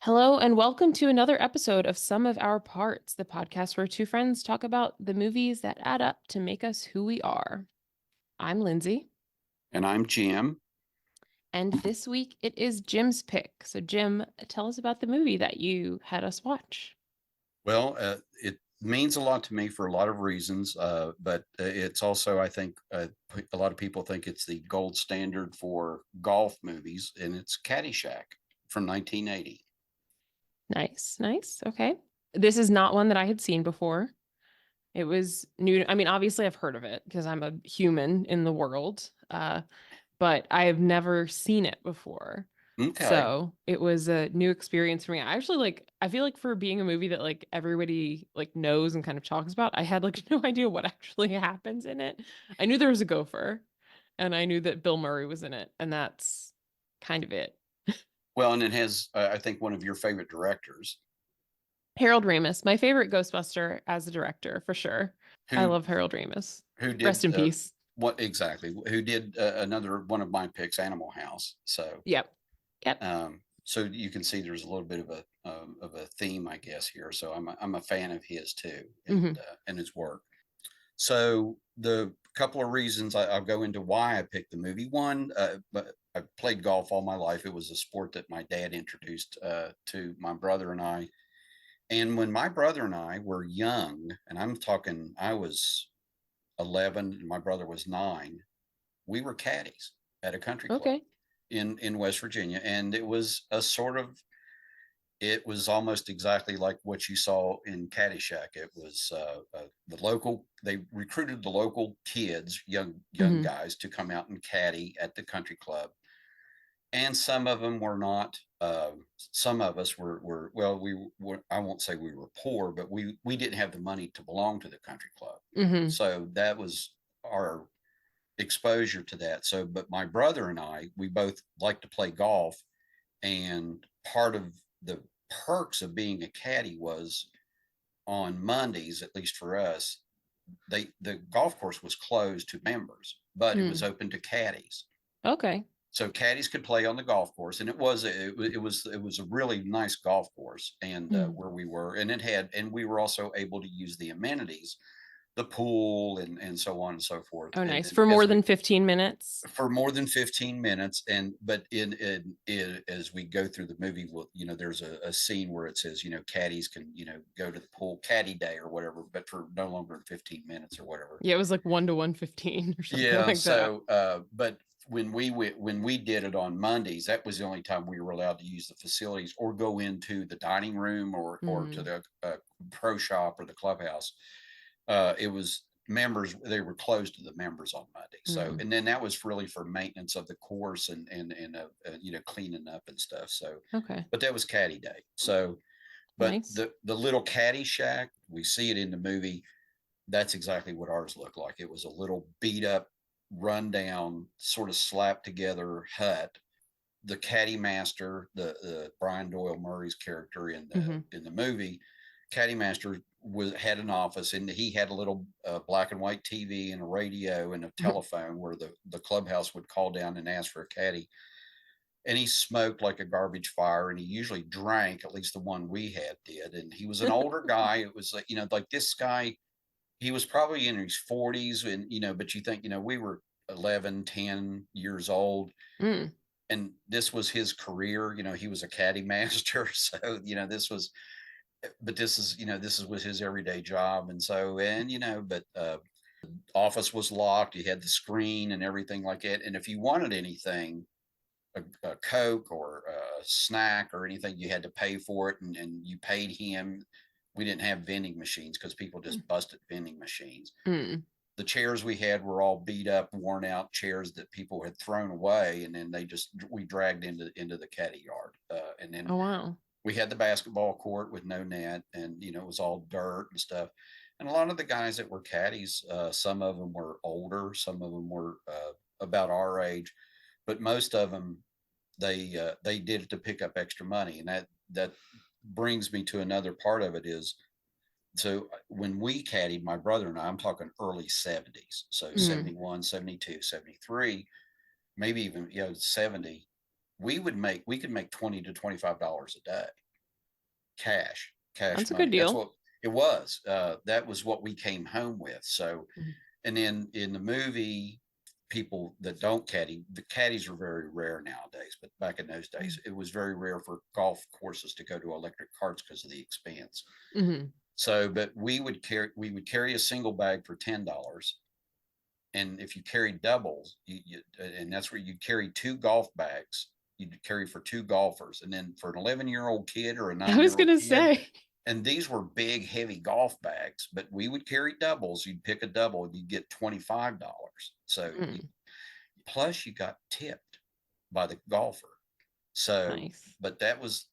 Hello, and welcome to another episode of Some of Our Parts, the podcast where two friends talk about the movies that add up to make us who we are. I'm Lindsay, And I'm Jim. and this week it is Jim's pick. So, Jim, tell us about the movie that you had us watch. Well, it means a lot to me for a lot of reasons, but it's also, I think, a lot of people think it's the gold standard for golf movies, and it's Caddyshack from 1980. Nice, nice. Okay. This is not one that I had seen before. It was new. I mean, obviously, I've heard of it because I'm a human in the world, but I have never seen it before. Okay. So it was a new experience for me. I actually I feel like for being a movie that like everybody like knows and kind of talks about, I had like no idea what actually happens in it. I knew there was a gopher and I knew that Bill Murray was in it, and that's kind of it. Well, and it has, I think, one of your favorite directors Harold Ramis, my favorite Ghostbuster as a director for sure. I who love Harold Ramis. who Rest did in peace. what exactly? Who did another one of my picks, Animal House. So Yep. Yep. So you can see there's a little bit of a theme, I guess, here. So I'm a fan of his too, Hmm. and his work. So the couple of reasons I'll go into why I picked the movie. One, but I played golf all my life. It was a sport that my dad introduced to my brother and I. And when my brother and I were young, and I'm talking, I was 11 and my brother was 9, we were caddies at a country club Okay. in West Virginia, and it was almost exactly like what you saw in Caddyshack. It was the local. They recruited the local kids, young Hmm. guys, to come out and caddy at the country club, and some of them were not. Some of us were well. We were. I won't say we were poor, but we didn't have the money to belong to the country club. Hmm. So that was our exposure to that. So, but my brother and I, we both like to play golf, and part of the perks of being a caddy was on Mondays, at least for us, the golf course was closed to members, but it was Hmm. open to caddies. Okay. So caddies could play on the golf course, and it was a really nice golf course, and Hmm. where we were, and we were also able to use the amenities, the pool, and so on and so forth, Oh, and nice. then For more than 15 minutes. for more than 15 minutes. And but in as we go through the movie, there's a scene where it says, caddies can, go to the pool, caddy day or whatever, but for no longer than 15 minutes or whatever. Yeah, it was like 1 to 115 or something Yeah. like that. So but when we did it on Mondays, that was the only time we were allowed to use the facilities or go into the dining room or to Mm, the pro shop or the clubhouse. It was members, they were closed to the members on Monday. So, mm. and then that was really for maintenance of the course and cleaning up and stuff. So, Okay. but that was caddy day. So, but Nice. the little caddy shack, we see it in the movie. That's exactly what ours looked like. It was a little beat up, rundown, sort of slapped together hut. The caddy master, the Brian Doyle Murray's character Hmm. in the movie, caddy master had an office, and he had a little black and white TV and a radio and a telephone where the clubhouse would call down and ask for a caddy. And he smoked like a garbage fire, and he usually drank, at least the one we had did. And he was an older guy. It was like, like this guy, he was probably in his 40s, and but you think, we were 11, 10 years old, Mm. and this was his career. He was a caddy master. So, this is was his everyday job. And so, and, but office was locked. You had the screen and everything like that. And if you wanted anything, a Coke or a snack or anything, you had to pay for it, and you paid him. We didn't have vending machines because people just busted vending machines. Mm. The chairs we had were all beat up, worn out chairs that people had thrown away, and then we dragged into the caddy yard, and then Oh, wow. we had the basketball court with no net, and it was all dirt and stuff. And a lot of the guys that were caddies, some of them were older, some of them were about our age, but most of them, they did it to pick up extra money. And that brings me to another part of it is, so when we caddied, my brother and I'm talking early 70s, so Mm. 71, 72, 73, maybe even 70, we could make $20 to $25 a day. cash That's a good money. That's deal. what it was. That was what we came home with. So, Mhm. and then in the movie, people that don't caddy, the caddies are very rare nowadays, but back in those days, it was very rare for golf courses to go to electric carts because of the expense. Mhm. So, but we would carry a single bag for $10, and if you carry doubles, and that's where you carry two golf bags. You'd carry for two golfers, and then for an 11-year-old kid or a I was 9-year-old gonna kid, say. and these were big, heavy golf bags, but we would carry doubles. You'd pick a double, and you'd get $25. So you, Mm, plus you got tipped by the golfer. So, nice. but that was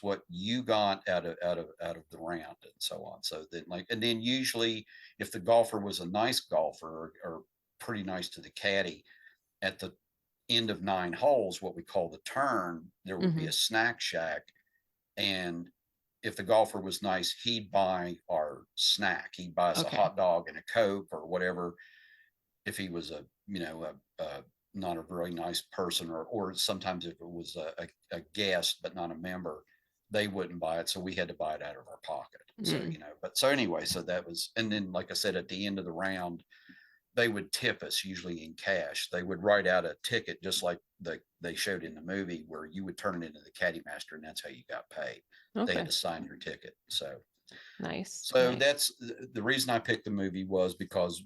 what you got out of the round and so on. So then, like, and then usually if the golfer was a nice golfer, or pretty nice to the caddy, at the end of 9 holes, what we call the turn, there would be a Mhm. snack shack. And if the golfer was nice, he'd buy our snack. He'd buy us a Okay. hot dog and a Coke or whatever. If he was a not a very nice person, or sometimes if it was a guest but not a member, they wouldn't buy it. So we had to buy it out of our pocket. So, Mm. but so anyway, so that was, and then, like I said, at the end of the round, they would tip us usually in cash. They would write out a ticket just like they showed in the movie, where you would turn it into the caddy master, and that's how you got paid. They had Okay. to sign your ticket. So Nice. so Nice. that's the reason I picked the movie, was because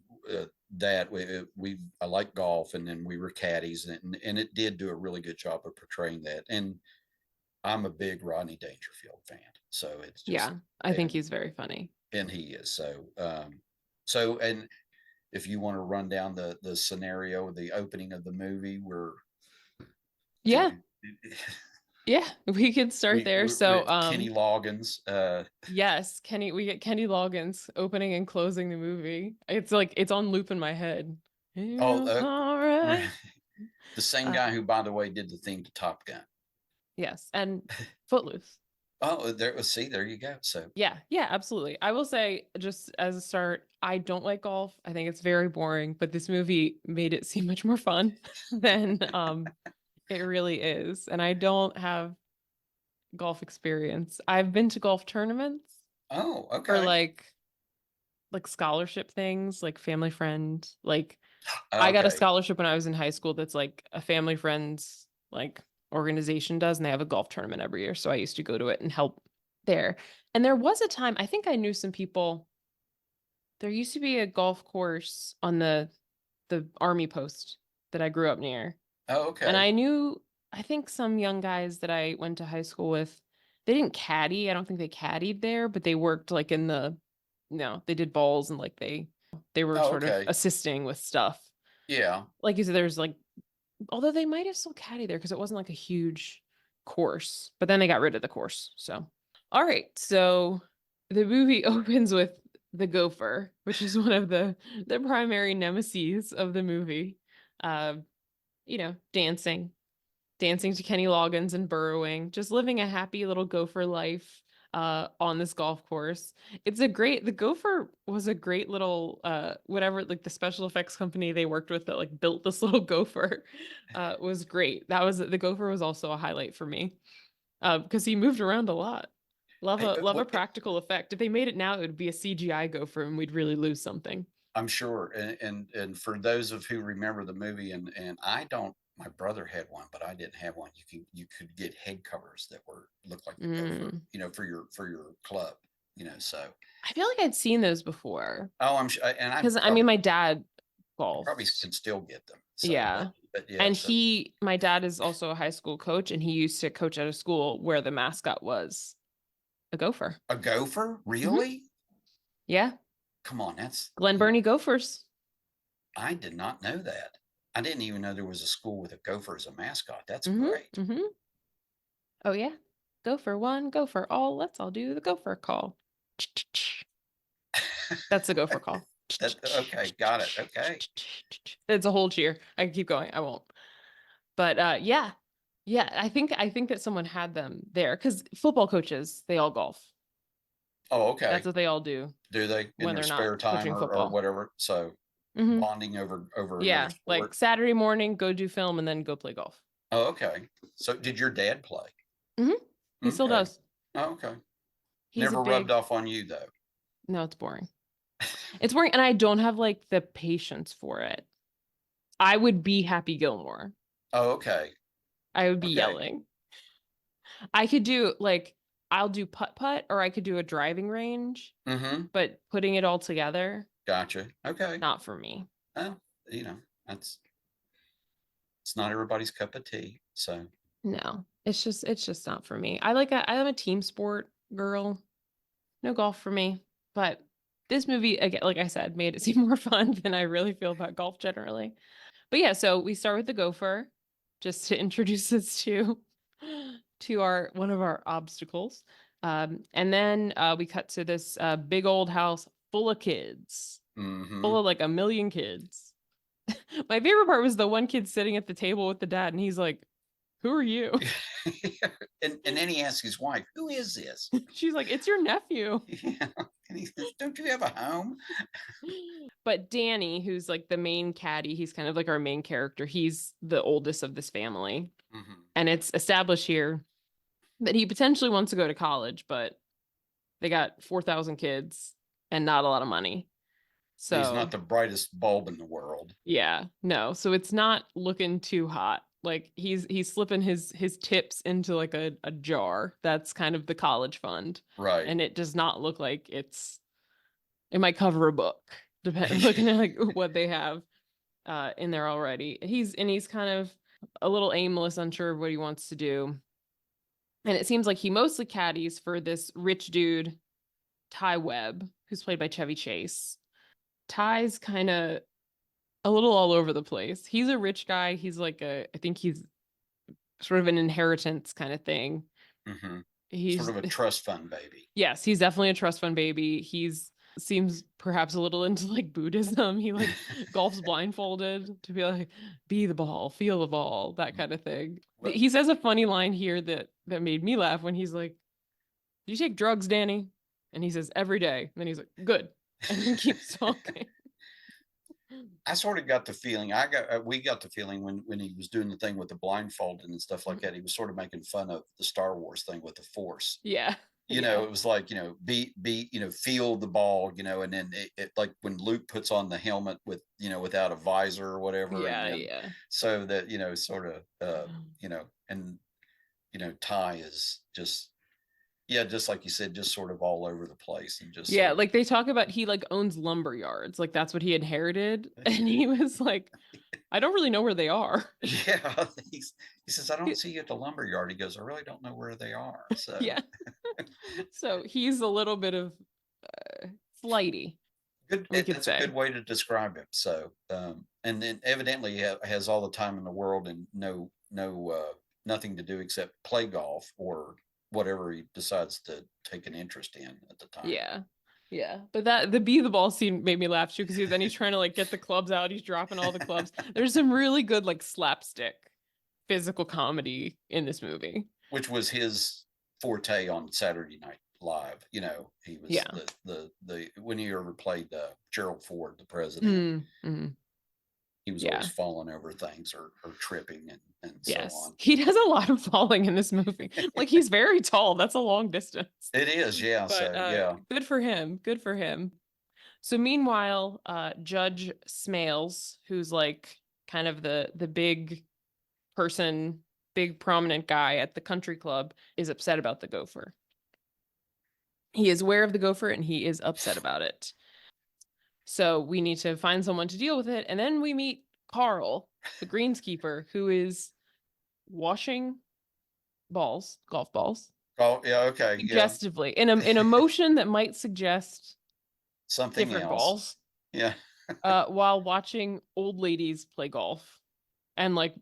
that we I like golf, and then we were caddies, and it did do a really good job of portraying that. And I'm a big Rodney Dangerfield fan, so it's just, Yeah, I think and he's very funny. he is. So and if you want to run down the scenario, the opening of the movie, where do Yeah. Yeah, we could start there. we're So, at Kenny Loggins. yes, we get Kenny Loggins opening and closing the movie. It's like it's on loop in my head. Oh, It's all right. the same Uh, guy who, by the way, did the theme to Top Gun. yes, and Footloose. Oh, there. See, there you go. So, Yeah, yeah, absolutely. I will say, just as a start, I don't like golf. I think it's very boring, but this movie made it seem much more fun than it really is. And I don't have golf experience. I've been to golf tournaments oh, for okay, like scholarship things, like family friend. Like I got a okay, scholarship when I was in high school that's like a family friend's like organization does, and they have a golf tournament every year. So I used to go to it and help there. And there was a time I think I knew some people. There used to be a golf course on the army post that I grew up near. oh, And okay, I knew, I think some young guys that I went to high school with, they didn't caddy. I don't think they caddied there, but they worked like in the, no, they did balls and like they were oh, sort of okay. assisting with stuff. Yeah. Like you said, there's like, although they might have still caddy there because it wasn't like a huge course, but then they got rid of the course. So, all right. So the movie opens with the gopher, which is one of the primary nemesis of the movie. Uh, dancing to Kenny Loggins and burrowing, just living a happy little gopher life on this golf course. The gopher was a great little whatever, like the special effects company they worked with that like built this little gopher was great. The gopher was also a highlight for me because he moved around a lot. Hey, Love a practical effect. If they made it now, it would be a CGI gopher and we'd really lose something. I'm sure. And for those of who remember the movie, and I don't. My brother had one, but I didn't have one. You could get head covers that were looked like the gopher, Mm. for your club. So, I feel like I'd seen those before oh, I'm sure, and I because I mean probably my dad you probably golfs. can still get them. So, but Yeah. but yeah. And So my dad is also a high school coach, and he used to coach at a school where the mascot was a gopher. a gopher, Hmm. really? Yeah. Come on, that's Glen Burnie Gophers. I did not know that. I didn't even know there was a school with a gopher as a mascot. That's Hmm. great. Hmm. Oh, yeah. Gopher one, gopher all. Let's all do the gopher call. That's the gopher call. That okay, got it. Okay. It's a whole cheer. I can keep going. I won't. But yeah. Yeah, I think that someone had them there because football coaches, they all golf. Oh, That's okay. what they all do Do they in when their they're not spare time, coaching or football. whatever? So Hmm. bonding over another Yeah, like sport. Saturday morning, go do film and then go play golf. Oh, okay. So did your dad play? Hmm. He still Okay. does. Oh, okay. He's a Never rubbed big off on you though. no, it's boring. It's boring, and I don't have like the patience for it. I would be Happy Gilmore. Oh, okay. I would be Okay. yelling. I could do like I'll do putt-putt or I could do a driving range, Mm-hmm. but putting it all together, Gotcha. Okay. not for me. Well, that's it's not everybody's cup of tea. So No. It's just not for me. I'm a team sport girl. No golf for me. But this movie, again, like I said, made it seem more fun than I really feel about golf generally. But yeah, so we start with the gopher, just to introduce us to our one of our obstacles. And then we cut to this big old house full of kids, full mm-hmm. of like a million kids. My favorite part was the one kid sitting at the table with the dad, and he's like, "Who are you?" And then he asks his wife, "Who is this?" She's like, "It's your nephew." Yeah. And he says, "Don't you have a home?" But Danny, who's like the main caddy, he's kind of like our main character. He's the oldest of this family. Mm-hmm. And it's established here that he potentially wants to go to college, but they got 4,000 kids and not a lot of money. He's not So, the brightest bulb in the world. yeah, no. So it's not looking too hot. Like he's slipping his tips into like a jar. That's kind of the college fund. Right. And it does not look like it might cover a book, looking at like what they have in there already. He's kind of a little aimless, unsure of what he wants to do. And it seems like he mostly caddies for this rich dude, Ty Webb, who's played by Chevy Chase. Ty's kind of a little all over the place. He's a rich guy. I think he's sort of an inheritance kind of thing. Mm-hmm. Sort He's of a trust fund baby. Yes, he's definitely a trust fund baby. He's seems perhaps a little into like Buddhism. He like golfs blindfolded to be like, be the ball, feel the ball, that kind of thing. Well, He says a funny line here that made me laugh when he's like, "Do you take drugs, Danny?" And he says, "Every day." And then he's like, "Good." And then keeps talking. I sort of got the feeling we got the feeling when he was doing the thing with the blindfolded and stuff like that, he was sort of making fun of the Star Wars thing with the Force. Yeah. Yeah. It was like, be, feel the ball, and then like when Luke puts on the helmet with, without a visor or whatever, and Yeah, then yeah. so that, sort of, and Ty is just, yeah, just like you said, just sort of all over the place and just Yeah, sort of, like they talk about he like owns lumber yards. Like that's what he inherited. And he was like, "I don't really know where they are." yeah, he says, "I don't see you at the lumber yard." He goes, "I really don't know where they are." So Yeah. So he's a little bit of flighty, good. we could That's a say. good way to describe him. So, and then evidently has all the time in the world and nothing to do except play golf or whatever he decides to take an interest in at the time. Yeah. Yeah. But that the be the ball scene made me laugh too, because then he's trying to like get the clubs out. He's dropping all the clubs. There's some really good like slapstick physical comedy in this movie. Which was his forte on Saturday Night Live. He was Yeah. the when he ever played Gerald Ford, the president. Mm-hmm. He was always Yeah. falling over things or tripping and so Yes. on. He does a lot of falling in this movie. Like he's very tall. That's a long distance. It is, yeah. But So yeah. good for him. Good for him. So meanwhile, Judge Smales, who's like kind of the big person, big prominent guy at the country club, is upset about the gopher. He is aware of the gopher and he is upset about it. So we need to find someone to deal with it. And then we meet Carl, the greenskeeper, who is washing golf balls, Oh yeah, okay, yeah. suggestively in a motion that might suggest Something different else. balls, Yeah. while watching old ladies play golf and like,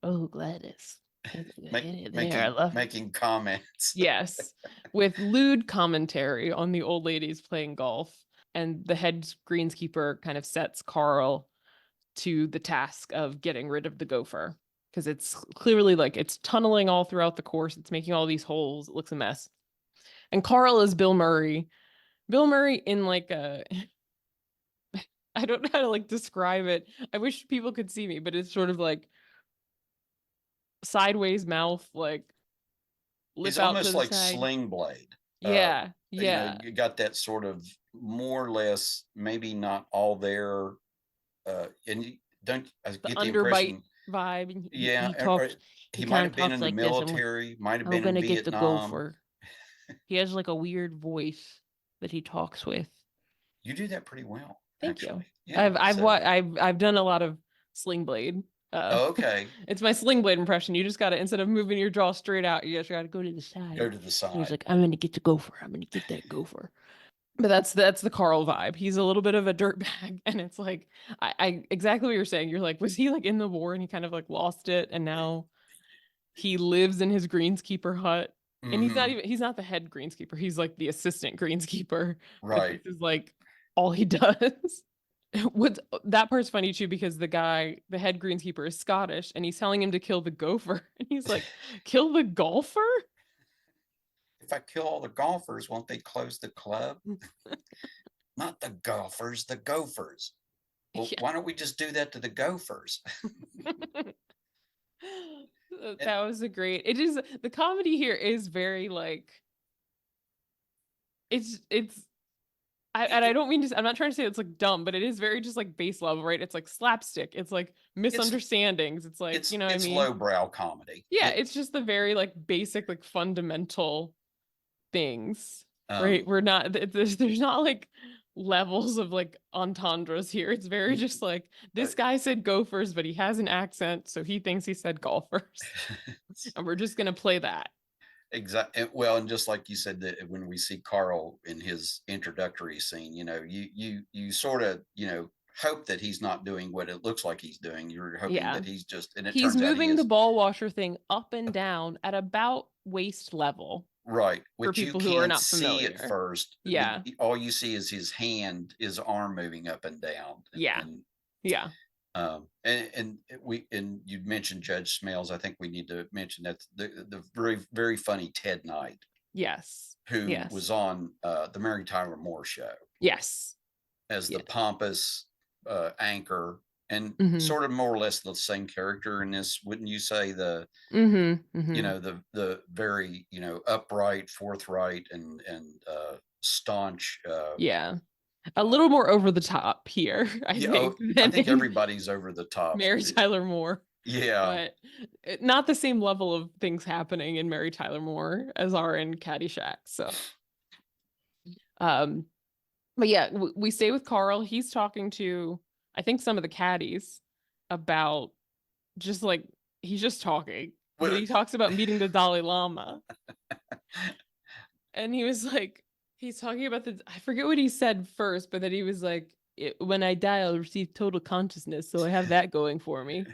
"Oh, Gladys, hit it there. I love it." Making comments. Yes, with lewd commentary on the old ladies playing golf. And the head greenskeeper kind of sets Carl to the task of getting rid of the gopher, because it's clearly like it's tunneling all throughout the course. It's making all these holes. It looks a mess. And Carl is Bill Murray. Bill Murray in like a I don't know how to like describe it. I wish people could see me, but it's sort of like sideways mouth, like He's lip out to almost the like side. Sling Blade. Yeah, yeah. You got that sort of more or less, maybe not all there. And you don't I The get the underbite impression, vibe, and yeah, or he he might kinda have been talks in the like this, military, might have I'm been in gonna get the Vietnam. gopher. He has, like, a weird voice that he talks with. You do that pretty well, Thank you. actually. Yeah. So, I've done a lot of Sling Blade. okay, It's my Sling Blade impression. You just gotta, instead of moving your jaw straight out, you just gotta go to the side. go to the And he's side. like, "I'm gonna get the gopher. I'm gonna get that gopher." But that's the Carl vibe. He's a little bit of a dirtbag, and it's like I exactly what you're saying. You're like, was he like in the war and he kind of like lost it, and now he lives in his greenskeeper hut, and Hmm. he's not the head greenskeeper. He's like the assistant greenskeeper, but this Right. is like all he does. What's that part's funny too, because the head greenskeeper is Scottish, and he's telling him to kill the gopher, and he's like, kill the golfer? If I kill all the golfers, won't they close the club? Not the golfers, the gophers. Well, Yeah. why don't we just do that to the gophers? And That was a great, it is, the comedy here is very like, it's and I it, don't mean to, I'm not trying to say it's like dumb, but it is very just like base level, right? It's like slapstick. It's like it's misunderstandings. It's like, you know what I it's mean? lowbrow comedy. Yeah, it's just the very like basic, like fundamental things, right? Um, We're not, there's not like levels of like entendres here. It's very just like, uh, this guy said gophers, but he has an accent, so he thinks he said golfers. And we're just gonna play that. exactly. Well, and just like you said, that when we see Carl in his introductory scene, you sort of, hope that he's not doing what it looks like he's doing. You're hoping Yeah. that he's just, and it He's turns out he moving the is. ball washer thing up and down at about waist level Right, for which you people who are can't not see at familiar. first. Yeah. All you see is his arm moving up and down, Yeah. Yeah. and you'd mentioned Judge Smails. I think we need to mention that the very very funny Ted Knight, Yes. who was Yes. on the Mary Tyler Moore Show Yes. as the Yeah. pompous anchor, and Mhm. sort of more or less the same character in this, wouldn't you say? Mhm. Mhm. The very, upright, forthright, and staunch. Yeah. A little more over the top here, I Yeah, think, oh, I than think in everybody's over the top. Mary Tyler Moore. Yeah. But not the same level of things happening in Mary Tyler Moore as are in Caddyshack. So, um, but yeah, we stay with Carl. He's talking to, I think, some of the caddies about just like, he's just talking, but Well, he talks about meeting the Dalai Lama. And he was like, he's talking about I forget what he said first, but then he was like, when I die, I'll receive total consciousness. So I have that going for me.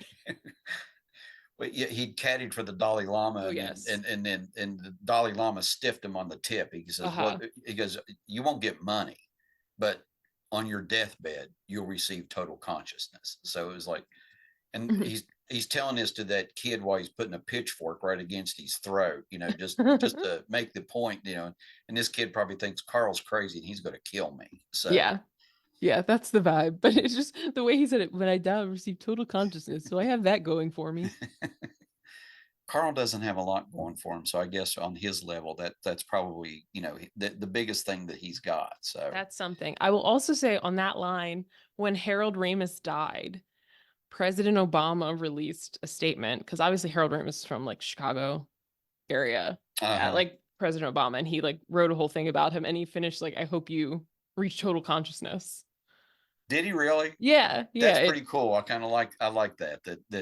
but yeah, he caddied for the Dalai Lama, Oh, and then yes. the Dalai Lama stiffed him on the tip. He Uh says, "Well," huh. he goes, "You won't get money, but on your deathbed, you'll receive total consciousness." So it was like, and he's telling this to that kid while he's putting a pitchfork right against his throat, just to make the point, and this kid probably thinks Carl's crazy and he's going to kill me. So Yeah. Yeah, that's the vibe. But it's just the way he said it, when I die, I'll receive total consciousness. So I have that going for me. Carl doesn't have a lot going for him, so I guess on his level, that's probably, the biggest thing that he's got. So That's something. I will also say on that line, when Harold Ramis died, President Obama released a statement, because obviously Harold Ramis is from like Chicago area, uh-huh. like President Obama, and he like wrote a whole thing about him, and he finished like, I hope you reach total consciousness. Did he really? Yeah, yeah, That's pretty cool. I like that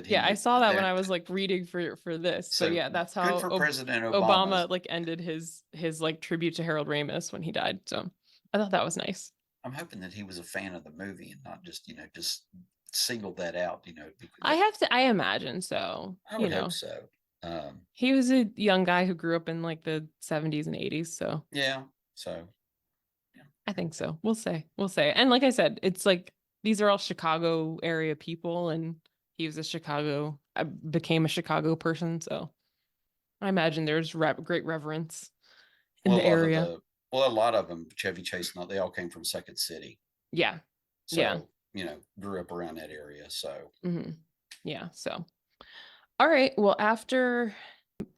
yeah, I he saw that when there. I was like reading for this. So So yeah, that's good how for President Obama. Obama like ended his like tribute to Harold Ramis when he died. So I thought that was nice. I'm hoping that he was a fan of the movie and not just singled that out. I That have to, I imagine so, I would hope so. He was a young guy who grew up in like the 70s and 80s, so Yeah. So yeah. I think so. We'll say. We'll say. And like I said, it's like these are all Chicago area people, and he was a Chicago, I became a Chicago person, so I imagine there's great reverence in Well, the area. a lot of them, Chevy Chase, they all came from Second City, Yeah. Yeah. so grew up around that area. So Hmm. Yeah. So, all right. Well, after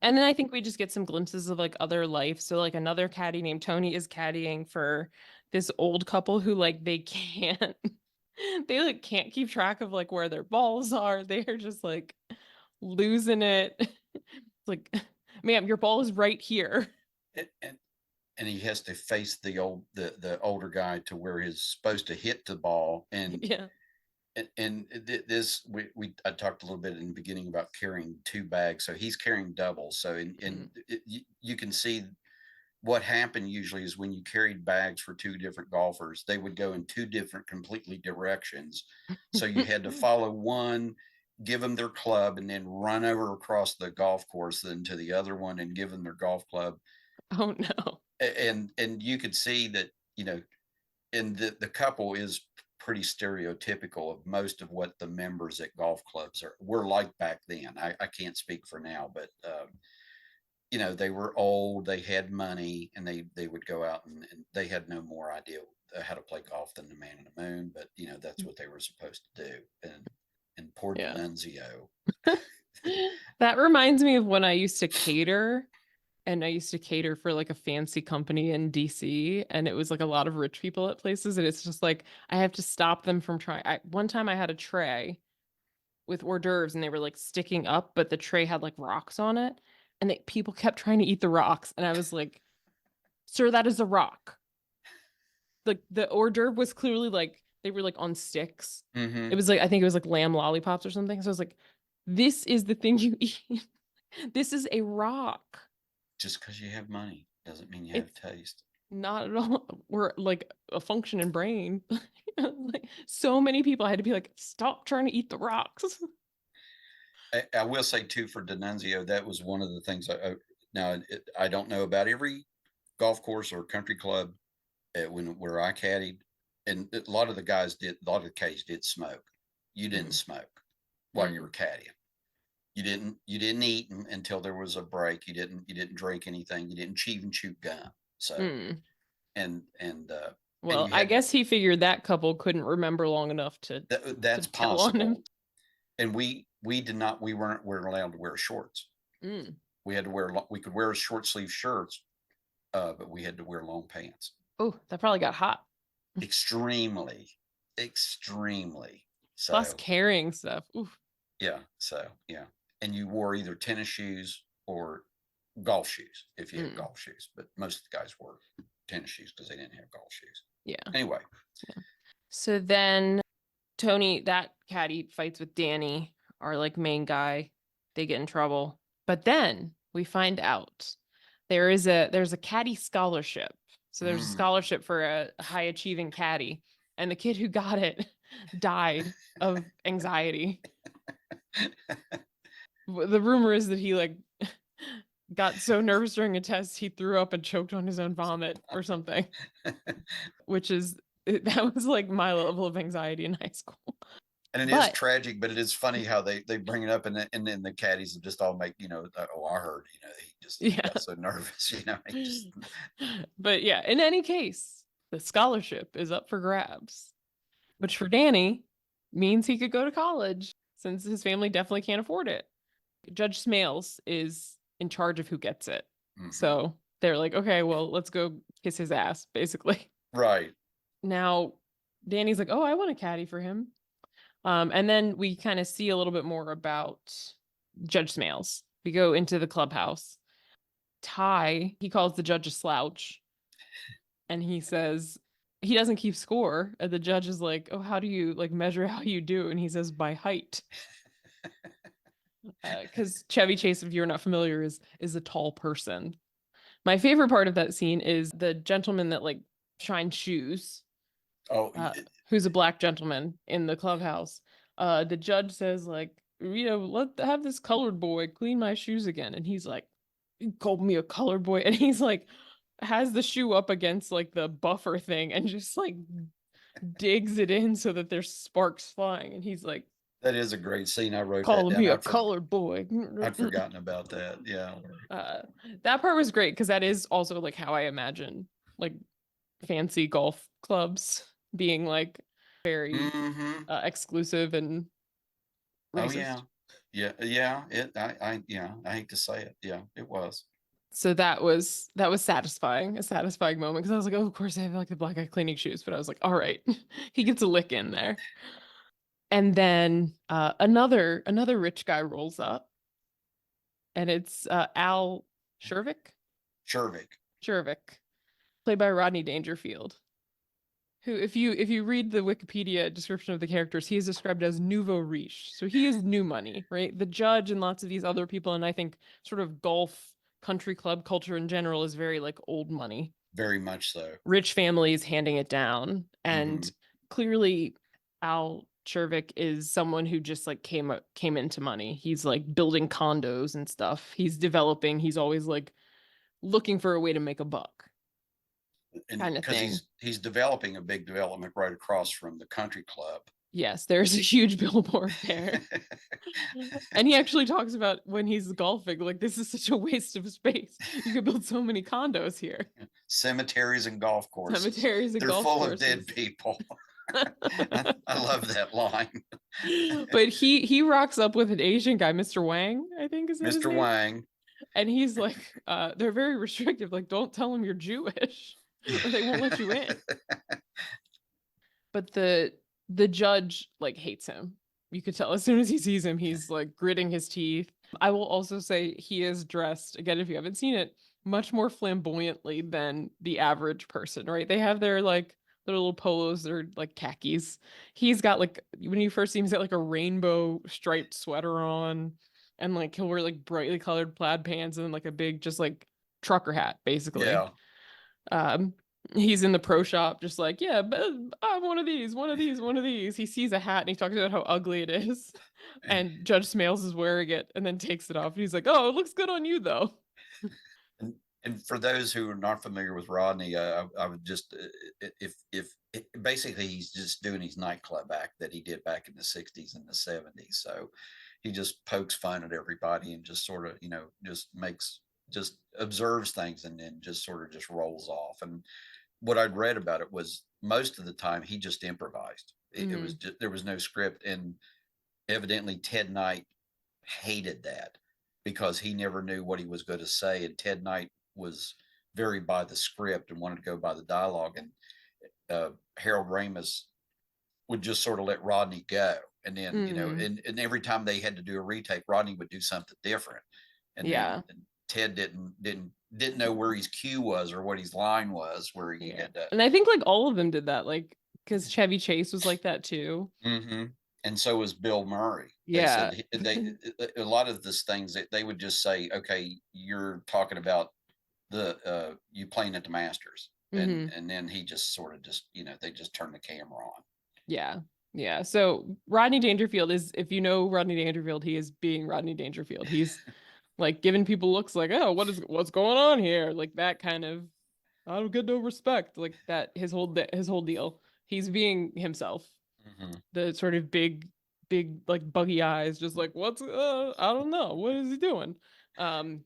And then I think we just get some glimpses of like other life. So like another caddy named Tony is caddying for this old couple who like they can't they like can't keep track of like where their balls are. They are just like losing it. It's like, ma'am, your ball is right here. And, and he has to face the older guy to where he's supposed to hit the ball. Yeah. And this we I talked a little bit in the beginning about carrying two bags, so he's carrying doubles. So you can see what happened usually is when you carried bags for two different golfers, they would go in two different completely directions. So you had to follow one, give them their club, and then run over across the golf course then to the other one and give them their golf club. Oh no. And you could see that, and the couple is pretty stereotypical of most of what the members at golf clubs were like back then. I can't speak for now, but they were old, they had money, and they would go out and they had no more idea how to play golf than the man in the moon. But that's what they were supposed to do. And poor Yeah. Denunzio. That reminds me of when I used to cater, and I used to cater for like a fancy company in DC, and it was like a lot of rich people at places, and it's just like I have to stop them from trying. One time I had a tray with hors d'oeuvres and they were like sticking up, but the tray had like rocks on it, and people kept trying to eat the rocks, and I was like, "Sir, that is a rock." Like the hors d'oeuvre was clearly like they were like on sticks. Mm-hmm. It was like I think it was like lamb lollipops or something. So I was like, "This is the thing you eat. This is a rock." Just because you have money doesn't mean you have It's taste. not at all. We're like a functioning brain. Like so many people I had to be like, "Stop trying to eat the rocks." I will say too, for D'Annunzio, that was one of the things. I don't know about every golf course or country club where I caddied, and a lot of the guys did. A lot of the caddies did smoke. You didn't Mm, smoke while you mm, were caddying. You didn't eat until there was a break. You didn't drink anything. You didn't even chew gum. So mm. and and uh, and Well, you I had guess he figured that couple couldn't remember long enough to that's tell on him. possible. And we weren't allowed to wear shorts. Mm. We could wear short sleeve shirts, but we had to wear long pants. Oh, that probably got hot. Extremely, extremely. Plus So carrying stuff. Oof. yeah. And you wore either tennis shoes or golf shoes if you had Mm. golf shoes. But most of the guys wore tennis shoes because they didn't have golf shoes. Yeah. Anyway, Yeah. So then Tony, that caddy fights with Danny, our like main guy. They get in trouble. But then we find out there's a caddy scholarship. So there's a mm. scholarship for a high achieving caddy. And the kid who got it died of anxiety. The rumor is that he like got so nervous during a test he threw up and choked on his own vomit or something, which is that was like my level of anxiety in high school. And it is But tragic, but it is funny how they bring it up, and then the caddies just all make, oh, I heard, he yeah. got so nervous, he just. But yeah, in any case, the scholarship is up for grabs, which for Danny means he could go to college since his family definitely can't afford it. Judge Smales is in charge of who gets it. Mhm. So they're like, okay, well, let's go kiss his ass, basically. Right. Now, Danny's like, oh, I want a caddy for him. And then we kind of see a little bit more about Judge Smales. We go into the clubhouse. Ty, he calls the judge a slouch, and he says he doesn't keep score. And the judge is like, oh, how do you like measure how you do? And he says by height. Because Chevy Chase, if you're not familiar, is a tall person. My favorite part of that scene is the gentleman that like shines shoes, Oh, who's a black gentleman in the clubhouse. The judge says like, let have this colored boy clean my shoes again, and he's like, you called me a colored boy, and he's like, has the shoe up against like the buffer thing and just like digs it in so that there's sparks flying, and he's like, that is a great scene. I wrote that calling down. me a colored boy. I'd forgotten about that. Yeah. uh, that part was great because that is also like how I imagine like fancy golf clubs being like very Hmm. exclusive and Oh yeah. racist. Yeah, yeah, I hate to say it. Yeah, it was. So that was satisfying, a satisfying moment because I was like, oh, of course I have like the black guy cleaning shoes, but I was like, all right, he gets a lick in there. And then another rich guy rolls up, and it's Al Shervick, Chervik. Shervick, played by Rodney Dangerfield. Who, if you read the Wikipedia description of the characters, he is described as nouveau riche. So he is new money, right? The judge and lots of these other people, and I think sort of golf country club culture in general is very like old money. Very much so. Rich families handing it down. And Hmm. clearly Al Chervik is someone who just like came into money. He's like building condos and stuff. He's developing, he's always like looking for a way to make a buck And kind of because thing. he's developing a big development right across from the country club. Yes, there's a huge billboard there. And he actually talks about when he's golfing, like, this is such a waste of space. You could build so many condos here. Cemeteries and golf courses. Cemeteries and They're golf full of dead courses. people. I love that line. But he rocks up with an Asian guy, Mr. Wang, I think is that his Mr. name? Wang. And he's like, they're very restrictive. Like, don't tell them you're Jewish or they won't let you in. But the judge like hates him. You could tell as soon as he sees him, he's like gritting his teeth. I will also say he is dressed, again, if you haven't seen it, much more flamboyantly than the average person, right? They have their little polos, they're like khakis. He's got like, when you first see him, he's got like a rainbow striped sweater on, and like he'll wear like brightly colored plaid pants and then like a big just like trucker hat, basically. Yeah. Um, he's in the pro shop, just like, yeah, but I have one of these, one of these, one of these. He sees a hat and he talks about how ugly it is. And, And Judge Smales is wearing it and then takes it off. And he's like, oh, it looks good on you, though. and for those who are not familiar with Rodney, I would just basically he's just doing his nightclub act that he did back in the '60s and the '70s. So he just pokes fun at everybody and just sort of just observes things and then just sort of just rolls off. And what I'd read about it was most of the time he just improvised. It Mm-hmm. was just, there was no script, and evidently Ted Knight hated that because he never knew what he was going to say, and Ted Knight was very by the script and wanted to go by the dialogue, and Harold Ramis would just sort of let Rodney go, and then Mm-hmm. and every time they had to do a retake, Rodney would do something different, and then Yeah. Ted didn't know where his cue was or what his line was, where he Yeah. had to. And I think like all of them did that, like, because Chevy Chase was like that too. Mm-hmm. And so was Bill Murray. They Yeah. said a lot of these things that they would just say, okay, you're talking about the you playing at the Masters, Hmm. and then he just sort of just they just turn the camera on. Yeah. Yeah. So Rodney Dangerfield is, if you know Rodney Dangerfield, he is being Rodney Dangerfield. He's like giving people looks like, oh, what's going on here? Like that kind of, I don't get no respect. Like that, his whole deal. He's being himself. Mm-hmm. The sort of big like buggy eyes, just like, what's I don't know. What is he doing? Um,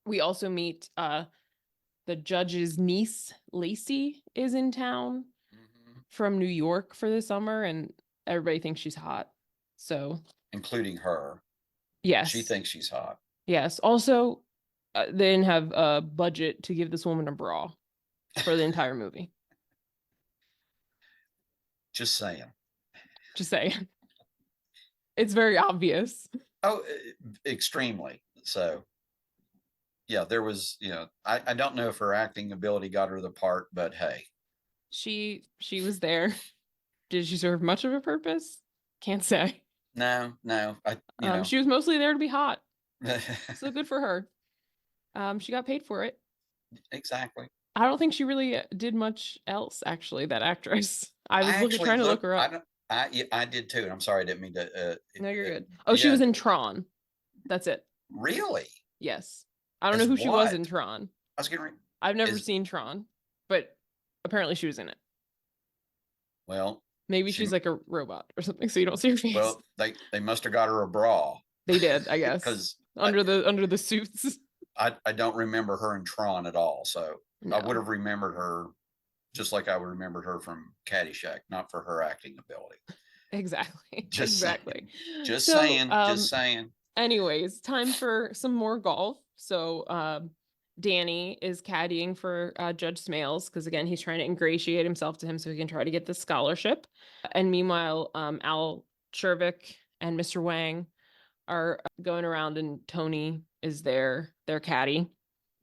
we also meet the judge's niece, Lacey, is in town Mm-hmm. from New York for the summer, and everybody thinks she's hot. So, Including her. She yes, thinks she's hot. yes. Also, they didn't have a budget to give this woman a bra for the entire movie. Just saying. Just saying. It's very obvious. Oh, extremely. So yeah, there was, I don't know if her acting ability got her the part, but hey. She was there. Did she serve much of a purpose? Can't say. No, no, She was mostly there to be hot, exactly. so good for her. She got paid for it. I I don't think she really did much else, actually, that actress. I was looking actually trying to look looked. her I up. don't. Yeah, I did too. And I'm sorry, I didn't mean to. No, you're good. Oh, she Yeah, was in Tron. That's it. really? Yes. I don't know As who she was in what? Tron. I was getting. I've never Is seen Tron, but apparently she was in it. well, Maybe she. she's like a robot or something, so you don't see her face. Well, they must have got her a bra They did, I guess. because Under the suits. I don't remember her in Tron at all. So I would No. have remembered her just like I would remembered her from Caddyshack, not for her acting ability. Exactly. Just saying. Exactly. Just So, saying. Just saying. anyways, time for some more golf. So, Danny is caddying for Judge Smales because again he's trying to ingratiate himself to him so he can try to get the scholarship. And meanwhile, Al Chervik and Mr. Wang are going around, and Tony is their caddy.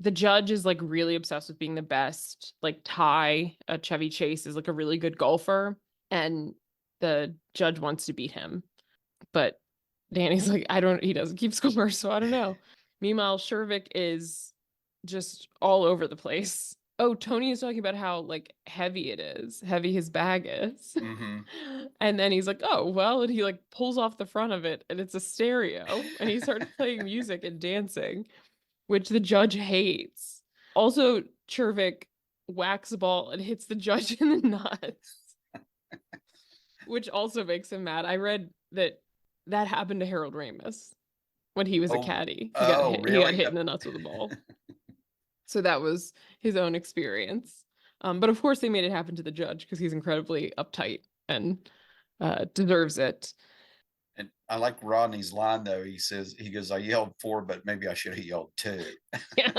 The judge is like really obsessed with being the best. Like Ty, Chevy Chase is like a really good golfer, and the judge wants to beat him, but Danny's like, I don't, he doesn't keep score, so I don't know. Meanwhile, Shervik is just all over the place. Oh, Tony is talking about how like heavy it is, heavy his bag is. Hmm. And then he's like, oh, well, and he like pulls off the front of it and it's a stereo. And he starts playing music and dancing, which the judge hates. Also, Chervik whacks a ball and hits the judge in the nuts, which also makes him mad. I read that that happened to Harold Ramis when he was a Oh, caddy. oh, He got really? hit in the nuts with a ball. So that was his own experience. But of course, they made it happen to the judge because he's incredibly uptight and deserves it. And I like Rodney's line though. He says, he goes, I yelled 4, but maybe I should have yelled 2. Yeah.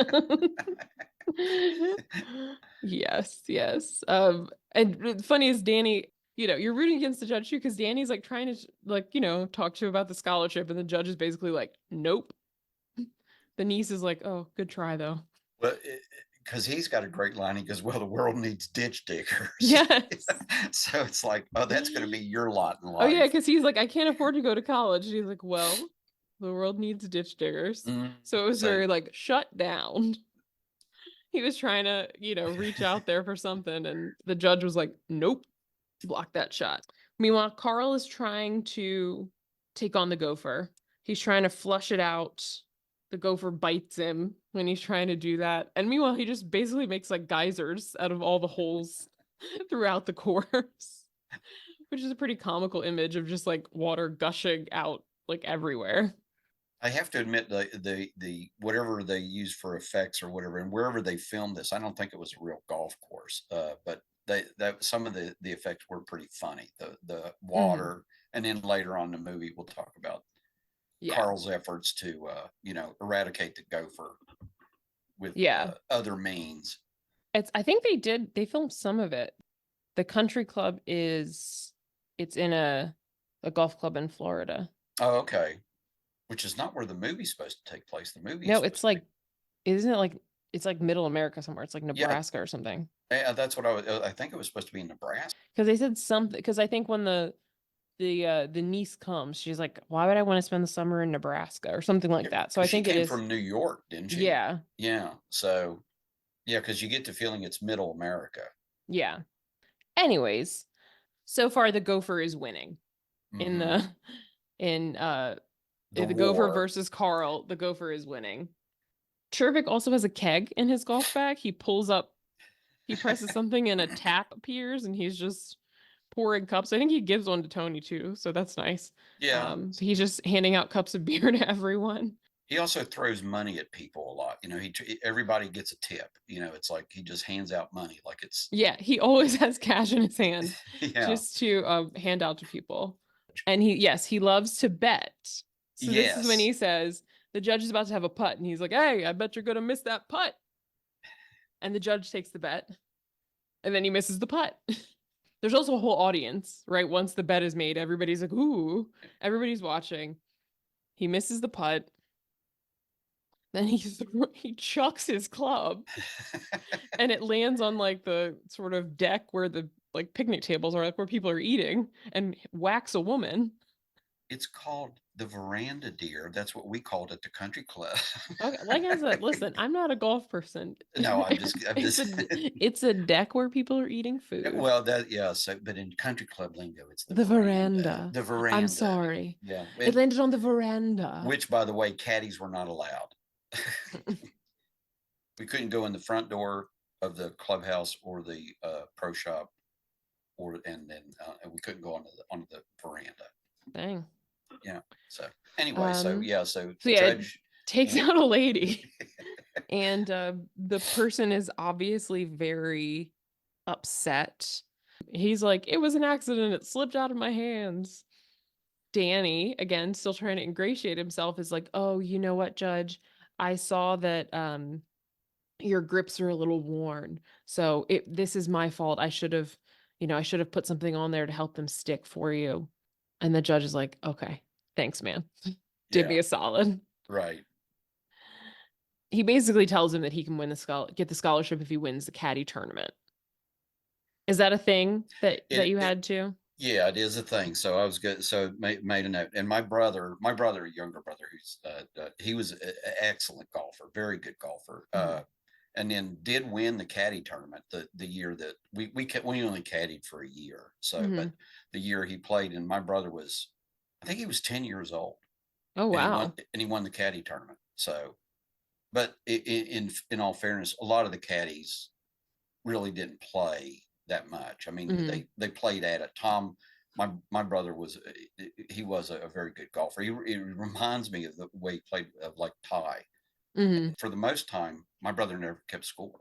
Yes, yes. And the funny is Danny, you're rooting against the judge too, because Danny's like trying to like, talk to you about the scholarship, and the judge is basically like, nope. The niece is like, oh, good try though. Well, because he's got a great line. He goes, well, the world needs ditch diggers. Yes. So it's like, oh, that's going to be your lot in Oh yeah, life. because he's like, I can't afford to go to college. And he's like, well, the world needs ditch diggers. Mm. So it was So very like shut down. He was trying to, reach out there for something, and the judge was like, nope, block that shot. Meanwhile, Carl is trying to take on the gopher. He's trying to flush it out. The gopher bites him when he's trying to do that. And meanwhile, he just basically makes like geysers out of all the holes throughout the course, which is a pretty comical image of just like water gushing out like everywhere. I have to admit the whatever they use for effects or whatever, and wherever they filmed this, I don't think it was a real golf course. But that some of the effects were pretty funny. The Mm-hmm. water, and then later on in the movie, we'll talk about Yeah. Carl's efforts to eradicate the gopher with Yeah. other means. I think they filmed some of it. The country club it's in a golf club in Florida. Oh, okay. Which is not where the movie's supposed to take place. The movie is No, it's supposed to be. like, isn't it like, it's like middle America somewhere. It's like Yeah, Nebraska or something. yeah, that's what I think it was supposed to be in Nebraska. Because they said something, because I think when the niece comes, she's like, why would I want to spend the summer in Nebraska or something like that? So I Because she think it came is, from New York, didn't she? yeah, Yeah. So yeah, because you get the feeling it's middle America. yeah. Anyways, so far the gopher is winning in Hmm. the in The the gopher war. versus Carl. The gopher is winning. Chervik also has a keg in his golf bag. He presses something and a tap appears, and he's just pouring cups. I think he gives one to Tony too, so that's nice. Yeah. He's just handing out cups of beer to everyone. He also throws money at people a lot. Everybody gets a tip. It's like he just hands out money like it's. Yeah, he always has cash in his hand Yeah. just to hand out to people. And he loves to bet. So this is when Yes. he says the judge is about to have a putt, and he's like, "Hey, I bet you're gonna miss that putt." And the judge takes the bet, and then he misses the putt. There's also a whole audience, right? Once the bet is made, everybody's like, "Ooh!" Everybody's watching. He misses the putt. Then he chucks his club, and it lands on like the sort of deck where the like picnic tables are, like where people are eating, and whacks a woman. It's called the veranda deer. That's what we called it, the country club. Okay, like I said, listen, I'm not a golf person. No, I'm It's just. a deck where people are eating food. Well, yeah. So, but in country club lingo, it's the The veranda. veranda. The I'm veranda. sorry. Yeah. It landed on the veranda. Which, by the way, caddies were not allowed. We couldn't go in the front door of the clubhouse or the pro shop, and then we couldn't go onto the veranda. Dang. Yeah. So anyway, Um, so so yeah, it judge. takes out a lady, and the person is obviously very upset. He's like, it was an accident. It slipped out of my hands. Danny, again, still trying to ingratiate himself, is like, oh, you know what, Judge? I saw that your grips are a little worn. So this is my fault. I should have put something on there to help them stick for you. And the judge is like, okay, thanks, man. Did me Yeah, a solid. right. He basically tells him that he can get the scholarship if he wins the caddy tournament. Is that a thing that It, you it had to? Yeah, it is a thing. So I was good. So made a note. And my brother, younger brother, who's he was an excellent golfer, very good golfer. Mm-hmm. And then did win the caddy tournament the year that we only caddied for a year. So, Mm-hmm. but the year he played, and my brother was, I think he was 10 years old, Oh wow. and he won the caddy tournament. So, but in all fairness, a lot of the caddies really didn't play that much. I mean, Mm-hmm. they played at it. Tom, my brother was he was a very good golfer. He reminds me of the way he played of like Ty. Mm-hmm. For the most time, my brother never kept score.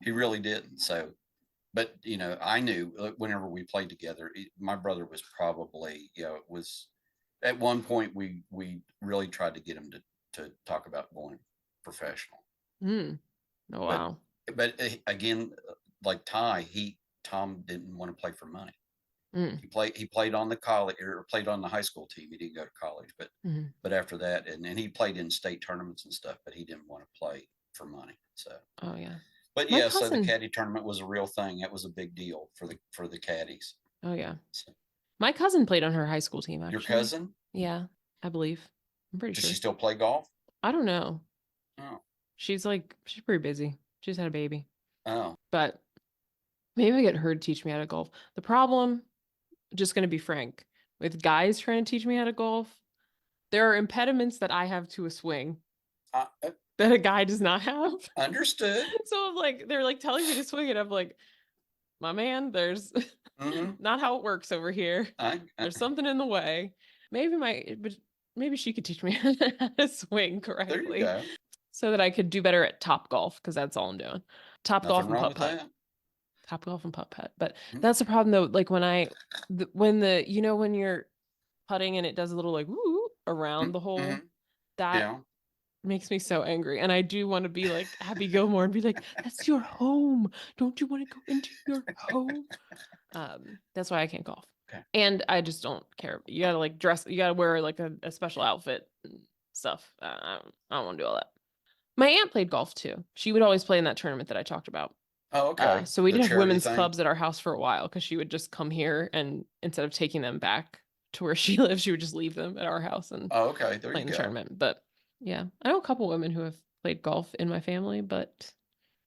He really didn't. So, but I knew whenever we played together, my brother was probably it was at one point we really tried to get him to talk about going professional. Mm. Oh But wow. again, like Tom didn't want to play for money. Mm. He played on the college or played on the high school team. He didn't go to college, Mm-hmm. but after that, and he played in state tournaments and stuff, but he didn't want to play for money. So, Oh yeah. but My yeah, so the cousin. caddy tournament was a real thing. That was a big deal for the caddies. Oh yeah. So, My cousin played on her high school team, your actually. cousin, Yeah, I believe. I'm pretty does she sure. still play golf? I don't know. Oh, She's pretty busy. She's had a baby. oh, But maybe I get her to teach me how to golf. The problem, just gonna be frank, with guys trying to teach me how to golf, there are impediments that I have to a swing uh, that a guy does not have. understood. So I'm like, they're like telling me to swing it. I'm like, my man, there's Mm-hmm. not how it works over here. I, There's something in the way. But maybe she could teach me how to swing there you correctly go. so that I could do better at top golf because that's all I'm doing. Top golf Nothing and wrong putt with putt. that. Top golf and putt putt. But Mm-hmm. that's the problem though. Like when you're putting and it does a little like woo around the hole, Mm-hmm. that Yeah. makes me so angry. And I do want to be like Abby Gilmore and be like, that's your home. Don't you want to go into your home? That's why I can't golf. Okay. And I just don't care. You gotta like dress, you gotta wear like a special outfit and stuff. I don't want to do all that. My aunt played golf too. She would always play in that tournament that I talked about. Oh, okay. So we The did have charity women's thing. clubs at our house for a while because she would just come here and instead of taking them back to where she lives, she would just leave them at our house and Oh, okay. There play you in the go. tournament. But yeah, I know a couple women who have played golf in my family, but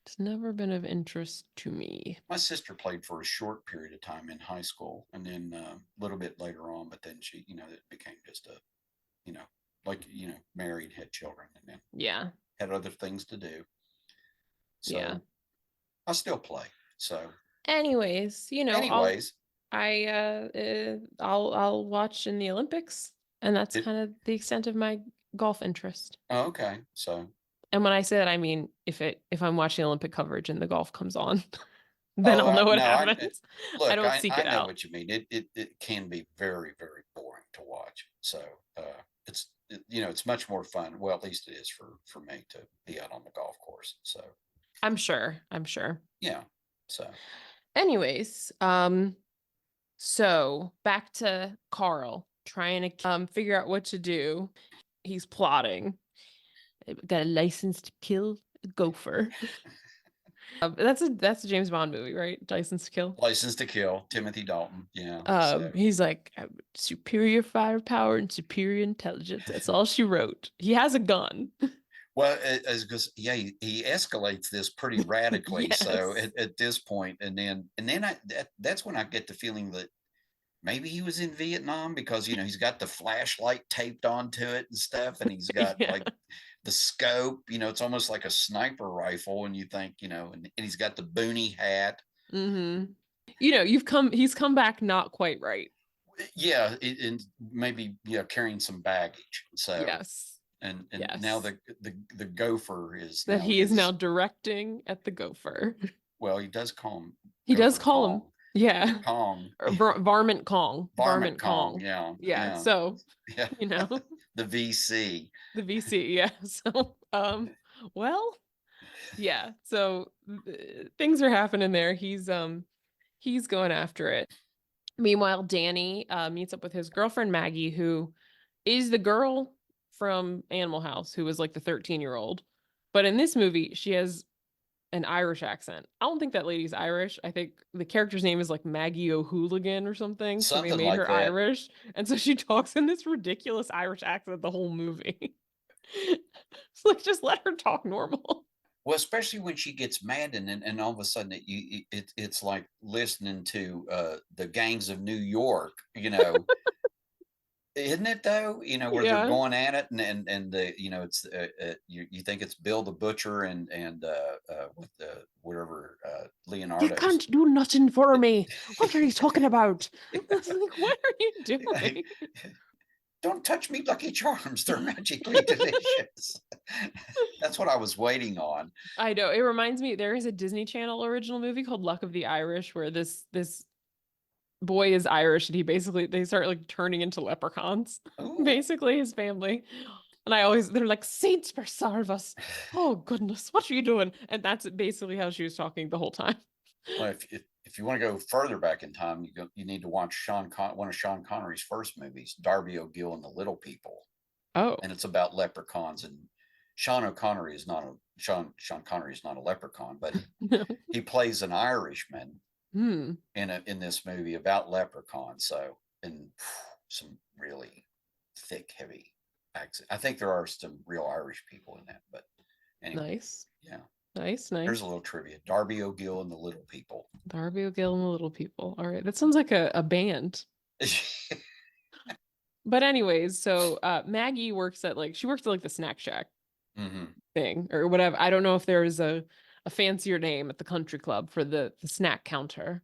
it's never been of interest to me. My sister played for a short period of time in high school, and then a little bit later on. But then she, it became just a, you know, like married, had children, and then Yeah, had other things to do. yeah. So I still play. So, Anyways, anyways, I'll watch in the Olympics, and that's it. kind of the extent of my golf interest. Oh, okay. So, And when I say that, I mean if I'm watching Olympic coverage and the golf comes on, then oh, I'll know what no, happens. I look. don't I seek I it know out. what you mean. It can be very very boring to watch. So, it's much more fun. Well, at least it is for me to be out on the golf course. So, I'm sure. I'm sure. yeah. So, Anyways, so back to Carl trying to figure out what to do. He's plotting. Got a license to kill a gopher. That's a James Bond movie, right? License to Kill. License to Kill, Timothy Dalton. Yeah. So, He's like superior firepower and superior intelligence. That's all she wrote. He has a gun. well, because yeah, he escalates this pretty radically. So Yes. at this point, and then that's when I get the feeling that maybe he was in Vietnam because he's got the flashlight taped onto it and stuff, and he's got Yeah. like the scope. It's almost like a sniper rifle, and you think and he's got the boonie hat. Mm-hmm. He's come back not quite right. Yeah, and maybe carrying some baggage. So Yes. and now Yes. the gopher is That now he is now his. directing at the gopher. Well, he does call him He does Gopher call him. Kong. Yeah. Kong. Or Varmint Kong. Varmint Varmint Kong, Kong. yeah, Yeah. yeah, So, yeah. you know, The VC. the VC. Yeah. So, well, yeah. So things are happening there. He's going after it. Meanwhile, Danny meets up with his girlfriend Maggie, who is the girl from Animal House, who was like the 13-year-old. But in this movie, she has an Irish accent. I don't think that lady's Irish. I think the character's name is like Maggie O'Hooligan or something. So they Something made like her that. Irish. And so she talks in this ridiculous Irish accent the whole movie. It's like, just let her talk normal. Well, especially when she gets mad and all of a sudden it's like listening to the gangs of New York, isn't it though? Where they're Yeah. going at it and the it's you think it's Bill the Butcher and with the whatever You Leonardo's. can't do nothing for me. What are you talking about? I was like, what are you doing? Don't touch me, Lucky Charms. They're magically delicious. That's what I was waiting on. I know. It reminds me, there is a Disney Channel original movie called Luck of the Irish where this boy is Irish and they start like turning into leprechauns. Ooh. Basically, his family. And they're like, Saints preserve us. Oh goodness, what are you doing? And that's basically how she was talking the whole time. Well, if you want to go further back in time, you need to watch one of Sean Connery's first movies, Darby O'Gill and the Little People, Oh. and it's about leprechauns. And Sean Connery is not a leprechaun, but No. he plays an Irishman Hmm. in this movie about leprechauns. So, and some really thick, heavy accent. I think there are some real Irish people in that, but anyway, Nice. yeah. Nice, Here's a nice. little trivia: Darby O'Gill and the Little People. Darby O'Gill and the Little People. All right. That sounds like a band. But anyways, so Maggie works at she works at like the snack shack Hmm. thing or whatever. I don't know if there is a fancier name at the country club for the snack counter.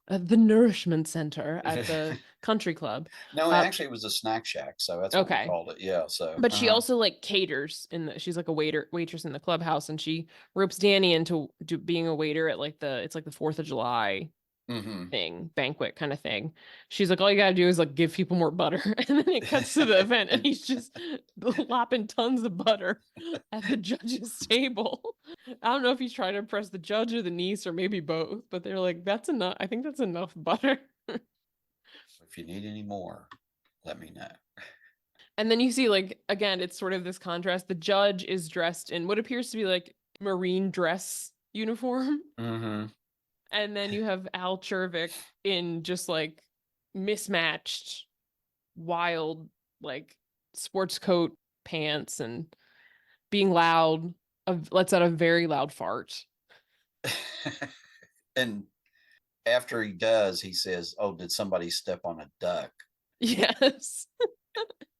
The nourishment center at the country club. No, Uh, actually, it was a snack shack, so that's what we okay. called it. Yeah. So, But she also like caters she's like a waitress in the clubhouse and she ropes Danny into being a waiter at like it's like the 4th of July hmm. banquet kind of thing. She's like, all you gotta do is like give people more butter. And then it cuts to the event and he's just lopping tons of butter at the judge's table. I don't know if he's trying to impress the judge or the niece or maybe both, but they're like, that's enough. I think that's enough butter. If you need any more, let me know. And then you see, like, again, it's sort of this contrast. The judge is dressed in what appears to be like marine dress uniform. Hmm. And then you have Al Chervik in just like mismatched, wild, like sports coat pants and being loud, lets out a very loud fart. And after he does, he says, "Oh, did somebody step on a duck?" Yes.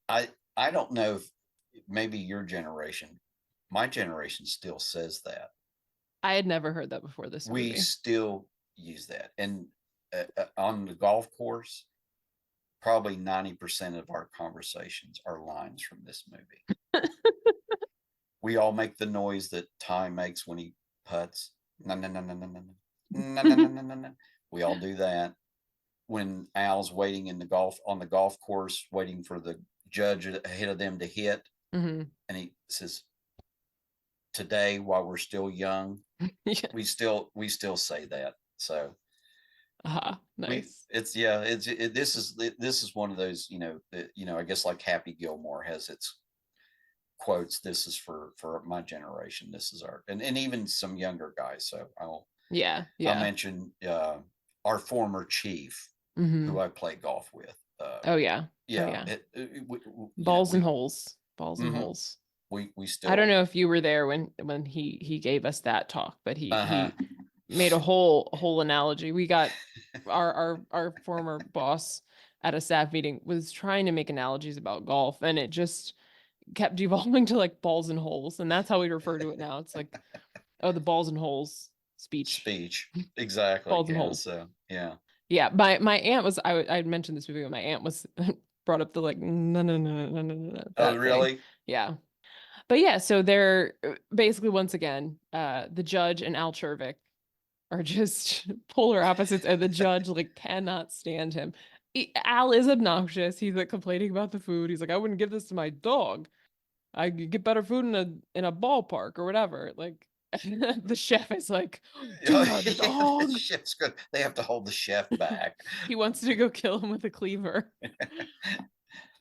I don't know if maybe your generation, my generation still says that. I had never heard that before this We movie. still use that, and on the golf course, probably 90% of our conversations are lines from this movie. We all make the noise that Ty makes when he putts. No, no, no, no, no, no, no, no, no, no, no, no. We all do that. When Al's waiting on the golf course, waiting for the judge ahead of them to hit, Hmm. and he says, "Today, while we're still young," Yeah. we still say that. So Nice. this is one of those I guess like Happy Gilmore has its quotes. This is for my generation. This is our and even some younger guys. So Yeah. I'll Yeah. mention our former chief who Hmm. I play golf with. Oh yeah. Oh Yeah, yeah. we, Balls and holes. Balls and mhm, holes. we I don't still know if you were there when he gave us that talk, but uh-huh. he made a whole analogy. We got our former boss at a staff meeting was trying to make analogies about golf, and it just kept devolving to like balls and holes, and that's how we refer to it now. It's like, oh, the balls and holes speech, Speech. Exactly. balls and Yeah. holes. So yeah. Yeah, my aunt was I had mentioned this movie. My aunt was brought up the like no no no no no no no Oh, that thing. really? Yeah. But yeah, so they're basically once again, the judge and Al Chervik are just polar opposites, and the judge like cannot stand him. Al is obnoxious. He's like complaining about the food. He's like, I wouldn't give this to my dog. I could get better food in a ballpark or whatever. Like the chef is like, do not a The dog. chef's good. They have to hold the chef back. He wants to go kill him with a cleaver.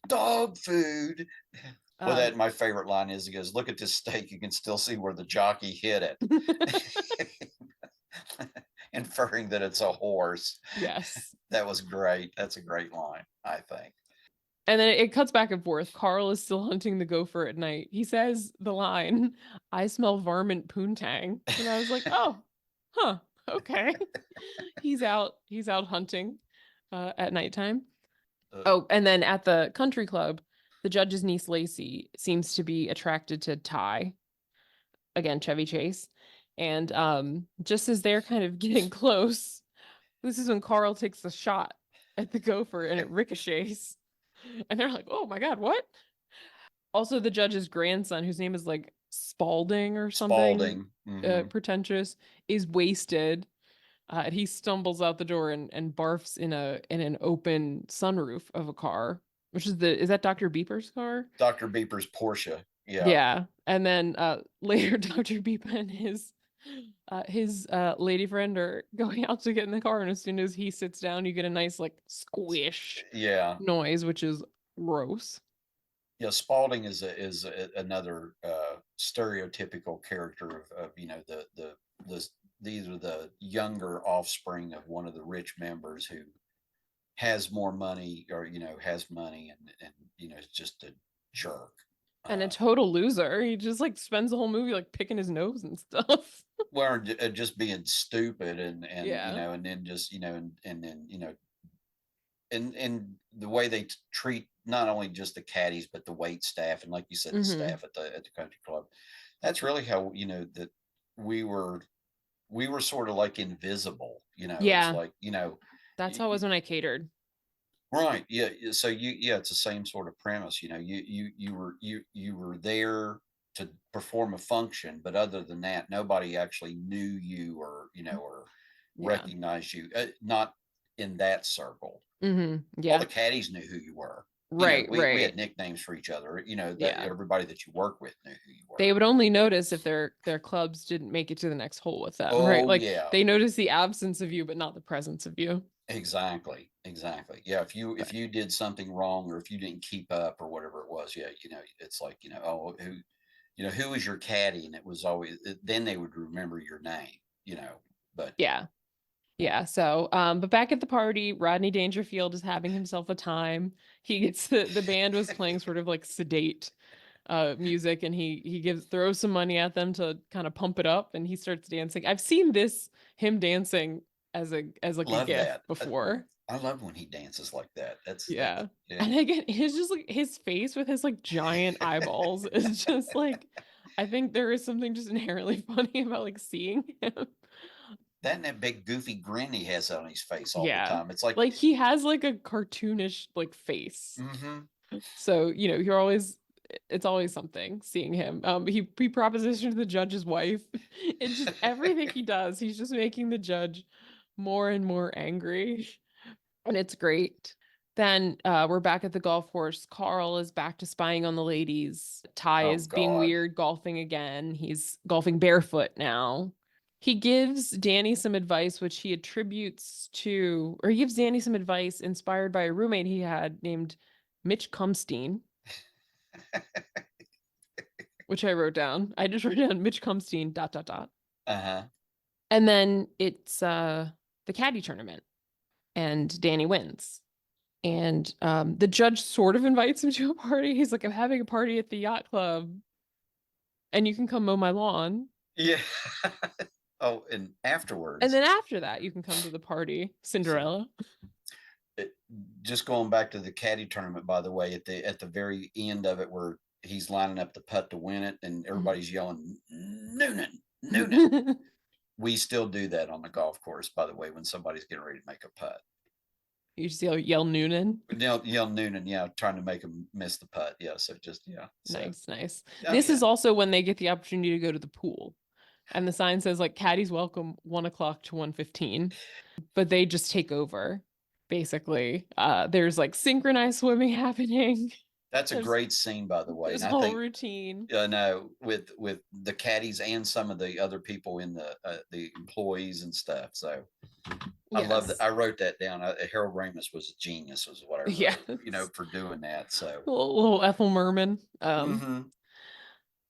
Dog food. Well, Um, that my favorite line is he goes, "Look at this steak. You can still see where the jockey hit it," inferring that it's a horse. yes. That was great. That's a great line, I think. And then it cuts back and forth. Carl is still hunting the gopher at night. He says the line, I smell varmint poontang. And I was like, oh, huh, okay. He's out hunting at nighttime. Uh, Oh, and then at the country club, the judge's niece Lacey seems to be attracted to Ty, again, Chevy Chase. And just as they're kind of getting close, this is when Carl takes a shot at the gopher and it ricochets. And they're like, oh my God, what? Also, the judge's grandson, whose name is like Spalding or something Spalding. Mhm. pretentious, is wasted. And he stumbles out the door and barfs in an open sunroof of a car, which is that Dr. Beeper's car? Dr. Beeper's Porsche. Yeah. Yeah. And then later Dr. Beeper and his lady friend are going out to get in the car, and as soon as he sits down, you get a nice like squish Yeah. noise, which is gross. Yeah. Spalding is another stereotypical character of the these are the younger offspring of one of the rich members who has more money or has money and is just a jerk. And a uh total loser. He just like spends the whole movie like picking his nose and stuff. well, just being stupid and Yeah. and then just and then and the way they treat not only just the caddies but the wait staff and like you said the Hmm. staff at the country club. That's really how that we were we were sort of like invisible. It's Yeah. like That's how it was when I catered. right. Yeah. So it's the same sort of premise. You were there to perform a function, but other than that, nobody actually knew you or Yeah. recognized you. Not in that circle. All Yeah. the caddies knew who you were. Right, We had right. nicknames for each other. That Yeah. everybody that you work with knew who you They were. would only notice if their clubs didn't make it to the next hole with them, right? Oh Like yeah. they notice the absence of you, but not the presence of you. Exactly, exactly. Yeah, if Right. you did something wrong or if you didn't keep up or whatever it was, yeah, it's like, oh, who was your caddy? And it was always then they would remember your name. But Yeah. Yeah. So, but back at the party, Rodney Dangerfield is having himself a time. He gets the band was playing sort of like sedate music, and he throws some money at them to kind of pump it up, and he starts dancing. I've seen him dancing as like a love gif that. before. I love when he dances like that. That's Yeah. yeah. And again, his just like his face with his like giant eyeballs is just like, I think there is something just inherently funny about like seeing him. That and that big goofy grin he has on his face all the Yeah. time. It's like Like he has like a cartoonish like face. mm-hmm. So, it's always something seeing him. He propositioned the judge's wife. It's just everything he does, he's just making the judge more and more angry. And it's great. Then we're back at the golf course. Carl is back to spying on the ladies. Ty Oh is being God. weird golfing again. He's golfing barefoot now. He gives Danny some advice, which he attributes to, or he gives Danny some advice inspired by a roommate he had named Mitch Cumstein, which I wrote down. I just wrote down Mitch Cumstein, dot, dot, dot. Uh-huh. And then it's the caddy tournament, and Danny wins. And the judge sort of invites him to a party. He's like, I'm having a party at the yacht club, and you can come mow my lawn. Yeah. Oh, and And afterwards, then after that, you can come to the party, so Cinderella. it, just going back to the caddy tournament, by the way, at the very end of it, where he's lining up the putt to win it, and everybody's yelling Noonan, Noonan. We still do that on the golf course, by the way, when somebody's getting ready to make a putt. You just yell Noonan. Yell Noonan, yeah, trying to make him miss the putt. Yeah, so just yeah, so Nice, nice. oh This is yeah, also when they get the opportunity to go to the pool. And the sign says like caddies welcome 1 o'clock to 1:15, but they just take over basically. There's like synchronized swimming happening. That's a There's great scene, by the way, this and I whole think routine. no, with the caddies and some of the other people in the employees and stuff. So I love that. Yes. I wrote that down. Harold Ramis was a genius, was what I wrote. Yes. For doing that. So, Little Ethel Merman. hmm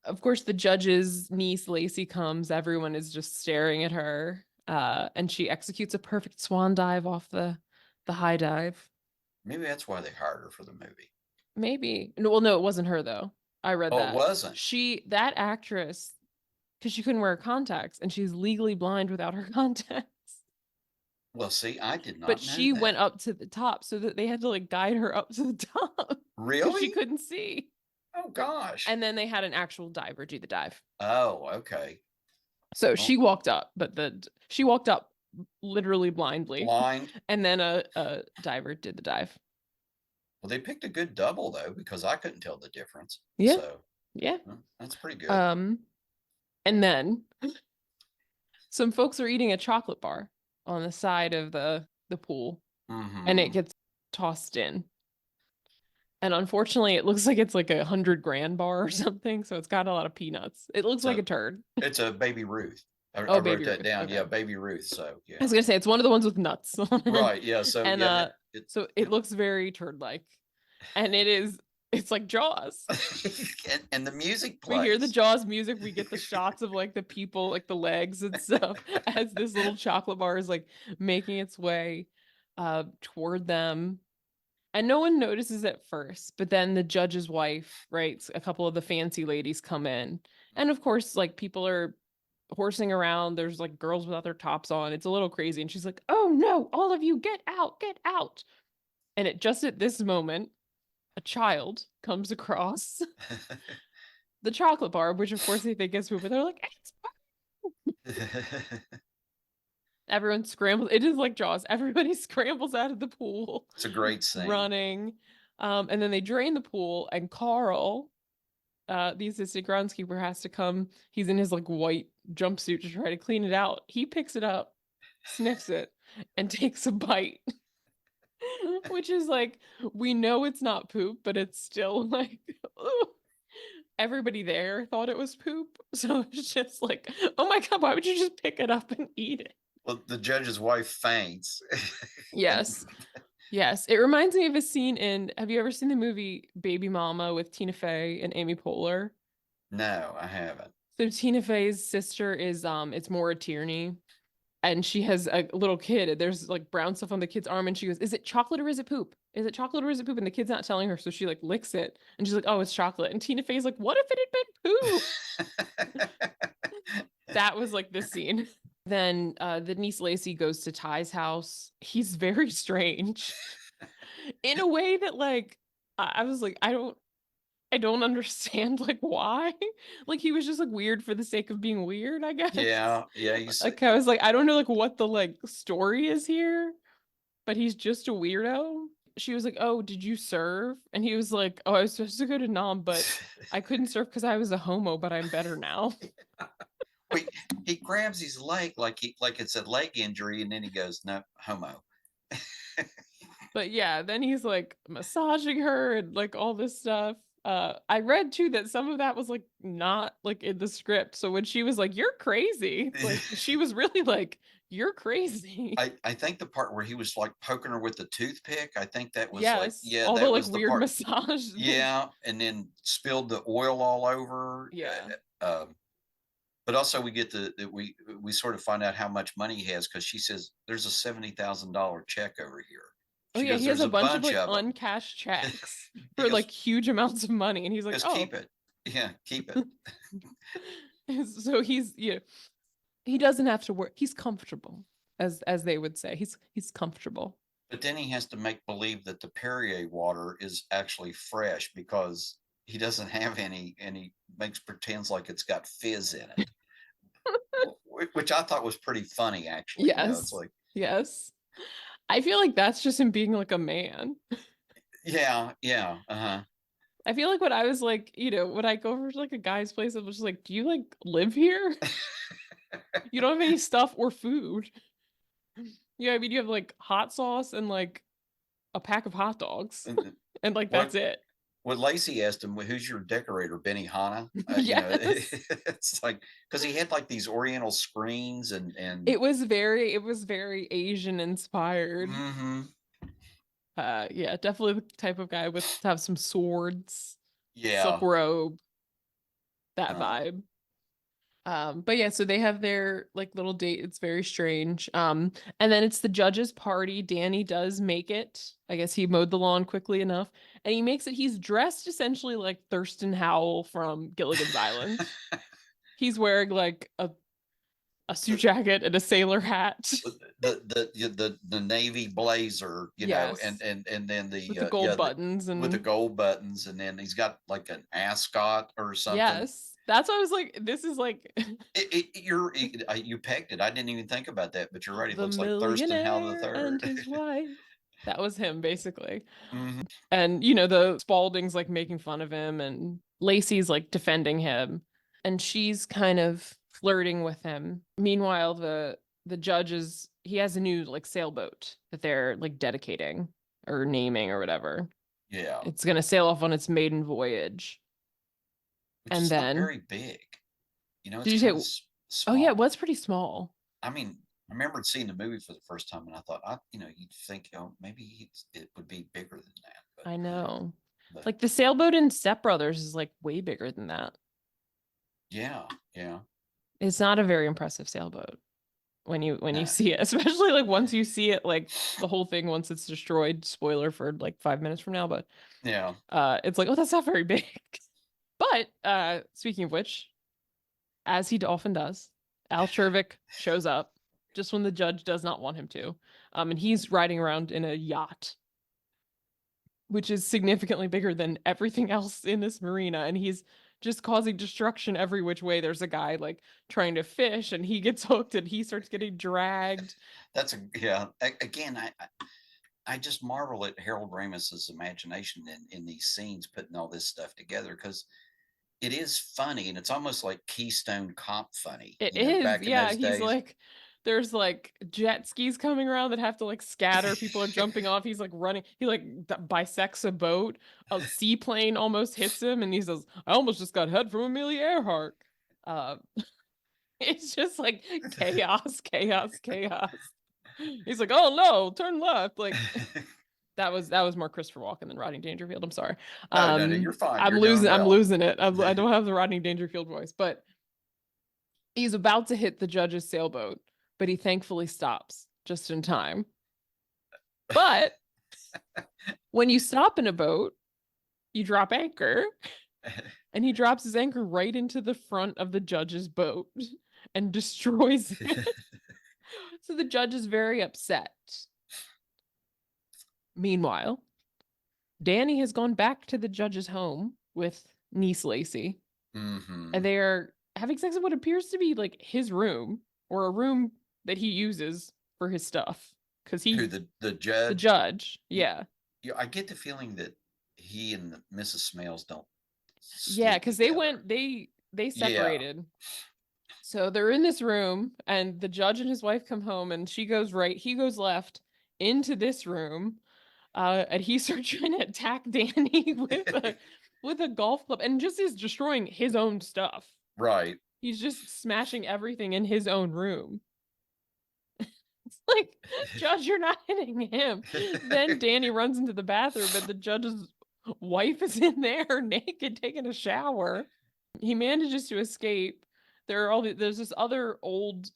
Of course, the judge's niece Lacey comes. Everyone is just staring at her, and she executes a perfect swan dive off the high dive. maybe that's why they hired her for the movie. Maybe. No, well, no, it wasn't her though. I read Oh, it that. wasn't. That actress, because she couldn't wear contacts and she's legally blind without her contacts. Well, see, I did But not know she went that. up to the top so that they had to like guide her up to the top because she Really? couldn't see. Oh gosh. And then they had an actual diver do the dive. Oh, okay. So Well, she walked up, but she walked up literally blindly, blind. and then a diver did the dive. Well, they picked a good double though, because I couldn't tell the difference. Yeah, So yeah. that's pretty good. Um, and then some folks are eating a chocolate bar on the side of the pool, and it Hmm gets tossed in. And unfortunately, it looks like it's like 100 grand bar or something, so it's got a lot of peanuts. It looks like So a turd. it's a Baby Ruth. I Oh, wrote Baby that Ruth. down. Okay. Yeah, Baby Ruth. So I was yeah, gonna say it's one of the ones with nuts on it, right. Yeah. So and yeah, so it looks very turd-like, and it's like Jaws. and the music We hear the plays. Jaws music. We get the shots of like the people, like the legs and stuff, as this little chocolate bar is like making its way toward them. And no one notices at first, but then the judge's wife, right? A couple of the fancy ladies come in. And of course, like people are horsing around. There's like girls without their tops on. It's a little crazy. And she's like, oh no, all of you get out, get out. And just at this moment, a child comes across the chocolate bar, which of course they think is poop, but they're like, it's everyone scrambles. It is like Jaws. Everybody scrambles out of the pool, It's a great scene. running. And then they drain the pool, and Carl, the assistant groundskeeper, has to come. He's in his like white jumpsuit to try to clean it out. He picks it up, sniffs it, and takes a bite. Which is like, we know it's not poop, but it's still like, ugh. Everybody there thought it was poop. So it's just like, oh my God, why would you just pick it up and eat it? Well, the judge's wife faints. And Yes. Yes. It reminds me of a scene in, have you ever seen the movie Baby Mama with Tina Fey and Amy Poehler? no, I haven't. So Tina Fey's sister is it's Maura Tierney, and she has a little kid, and there's like brown stuff on the kid's arm, and she goes, is it chocolate or is it poop? Is it chocolate or is it poop? And the kid's not telling her, so she like licks it, and she's like, oh, it's chocolate. And Tina Fey's like, what if it had been poop? That was like this scene. Then the niece Lacey goes to Ty's house. He's very strange in a way that like I was like, I don't understand like why. Like he was just like weird for the sake of being weird, I guess. Yeah, yeah. You see, Like I was like, I don't know like what the like story is here, but he's just a weirdo. She was like, "Oh, did you serve?" And he was like, "Oh, I was supposed to go to Nam, but I couldn't serve because I was a homo, but I'm better now." wait, he grabs his leg like it's a leg injury, and then he goes, "No, homo." But yeah, then he's like massaging her and like all this stuff. I read too that some of that was like not like in the script. So when she was like, "You're crazy," like she was really like, "You're crazy." I think the part where he was like poking her with the toothpick, I think that was like, Yes, yeah, all the that like was the weird part. massage. Yeah, and then spilled the oil all over. Yeah. But also we get we sort of find out how much money he has, because she says there's a $70,000 check over here. Oh She yeah, goes, he has there's a a bunch of bunch like of them. uncashed checks He for goes, like huge amounts of money, and he's like, just "Oh." keep it. Yeah, keep it. So he's he doesn't have to work. He's comfortable, as they would say. He's comfortable. But then he has to make believe that the Perrier water is actually fresh, because he doesn't have any, and he makes pretends like it's got fizz in it, which I thought was pretty funny, actually. It's Yes. like, Yes. I feel like that's just him being like a man. yeah, yeah, uh-huh. I feel like when I was like, when I go over to like a guy's place, I was just like, do you like live here? You don't have any stuff or food. Yeah, I mean, you have like hot sauce and like a pack of hot dogs, And and like what that's it. what Lacey asked him, "Well, who's your decorator, Benny Hanna?" Yes. It's like because he had like these Oriental screens and It was very Asian inspired. hmm Yeah, definitely the type of guy with to have some swords, silk yeah. robe, that Uh, vibe. But yeah, so they have their like little date. It's very strange. And then it's the judge's party. Danny does make it. I guess he mowed the lawn quickly enough. And he makes it, he's dressed essentially like Thurston Howell from Gilligan's Island. He's wearing like a suit the, jacket and a sailor hat. the navy blazer, Yes. and then With the yeah, gold buttons with the and gold buttons, and then he's got like an ascot or something. yes. That's why I was like, this is like You pegged it. I didn't even think about that, but you're right. It the looks like Thurston Howell the millionaire and third. his wife. That was him basically. hmm And the Spalding's like making fun of him and Lacey's like defending him and she's kind of flirting with him. Meanwhile, the judge is he has a new like sailboat that they're like dedicating or naming or whatever. Yeah, It's going to sail off on its maiden voyage. which And is not then very big. It's did you say kind of oh yeah, it small. was pretty small. I mean, I remember seeing the movie for the first time, and I thought, you'd think, oh, maybe it would be bigger than that, but I know. but Like the sailboat in Step Brothers is like way bigger than that. yeah, yeah, It's not a very impressive sailboat. When you no, see it, especially like once you see it, like the whole thing once it's destroyed. Spoiler for like 5 minutes from now, but yeah. it's like, oh, that's not very big. But speaking of which, as he often does, Al Chervik shows up just when the judge does not want him to, and he's riding around in a yacht, which is significantly bigger than everything else in this marina, and he's just causing destruction every which way. There's a guy like trying to fish, and he gets hooked, and he starts getting dragged. That's a yeah. Again, I just marvel at Harold Ramis's imagination in these scenes, putting all this stuff together because it is funny and it's almost like Keystone Cop funny, It is, back in yeah. those He's days. like, there's like jet skis coming around that have to like scatter. People are jumping off. He's like running. He like bisects a boat. A seaplane almost hits him, and he says, "I almost just got head from Amelia Earhart." Uh, it's just like chaos, chaos, chaos. He's like, "Oh no, turn left!" Like that was more Christopher Walken than Rodney Dangerfield. I'm sorry. No, no, no, you're fine. I'm You're doing losing. I'm well. losing it. I don't have the Rodney Dangerfield voice, but he's about to hit the judge's sailboat, but he thankfully stops just in time. But when you stop in a boat, you drop anchor, and he drops his anchor right into the front of the judge's boat and destroys it. So the judge is very upset. Meanwhile, Danny has gone back to the judge's home with niece Lacey, and hmm they are having sex in what appears to be like his room or a room that he uses for his stuff. Because Who he, the the judge? judge, You, yeah. I get the feeling that he and Mrs. Smales don't Yeah, sleep because they together. went, they Yeah, separated. So they're in this room, and the judge and his wife come home, and she goes right, he goes left into this room, and he starts trying to attack Danny with a golf club, and just is destroying his own stuff. right. He's just smashing everything in his own room. It's like, Judge, you're not hitting him. Then Danny runs into the bathroom, and the judge's wife is in there naked taking a shower. He manages to escape. There's this other old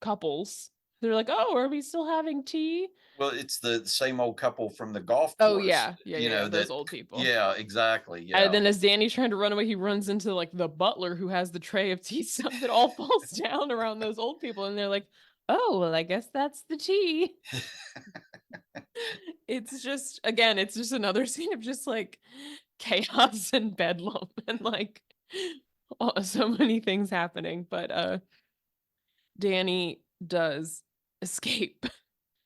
couples. They're like, "Oh, are we still having tea?" Well, it's the same old couple from the golf Oh course, yeah, yeah, yeah, yeah. Those that old people. yeah, exactly. And Yeah. then as Danny's trying to run away, he runs into like the butler who has the tray of tea stuff. It all falls down around those old people, and they're like, "Oh, well, I guess that's the tea." It's just again, it's just another scene of just like chaos and bedlam and like so many things happening. But Danny does escape.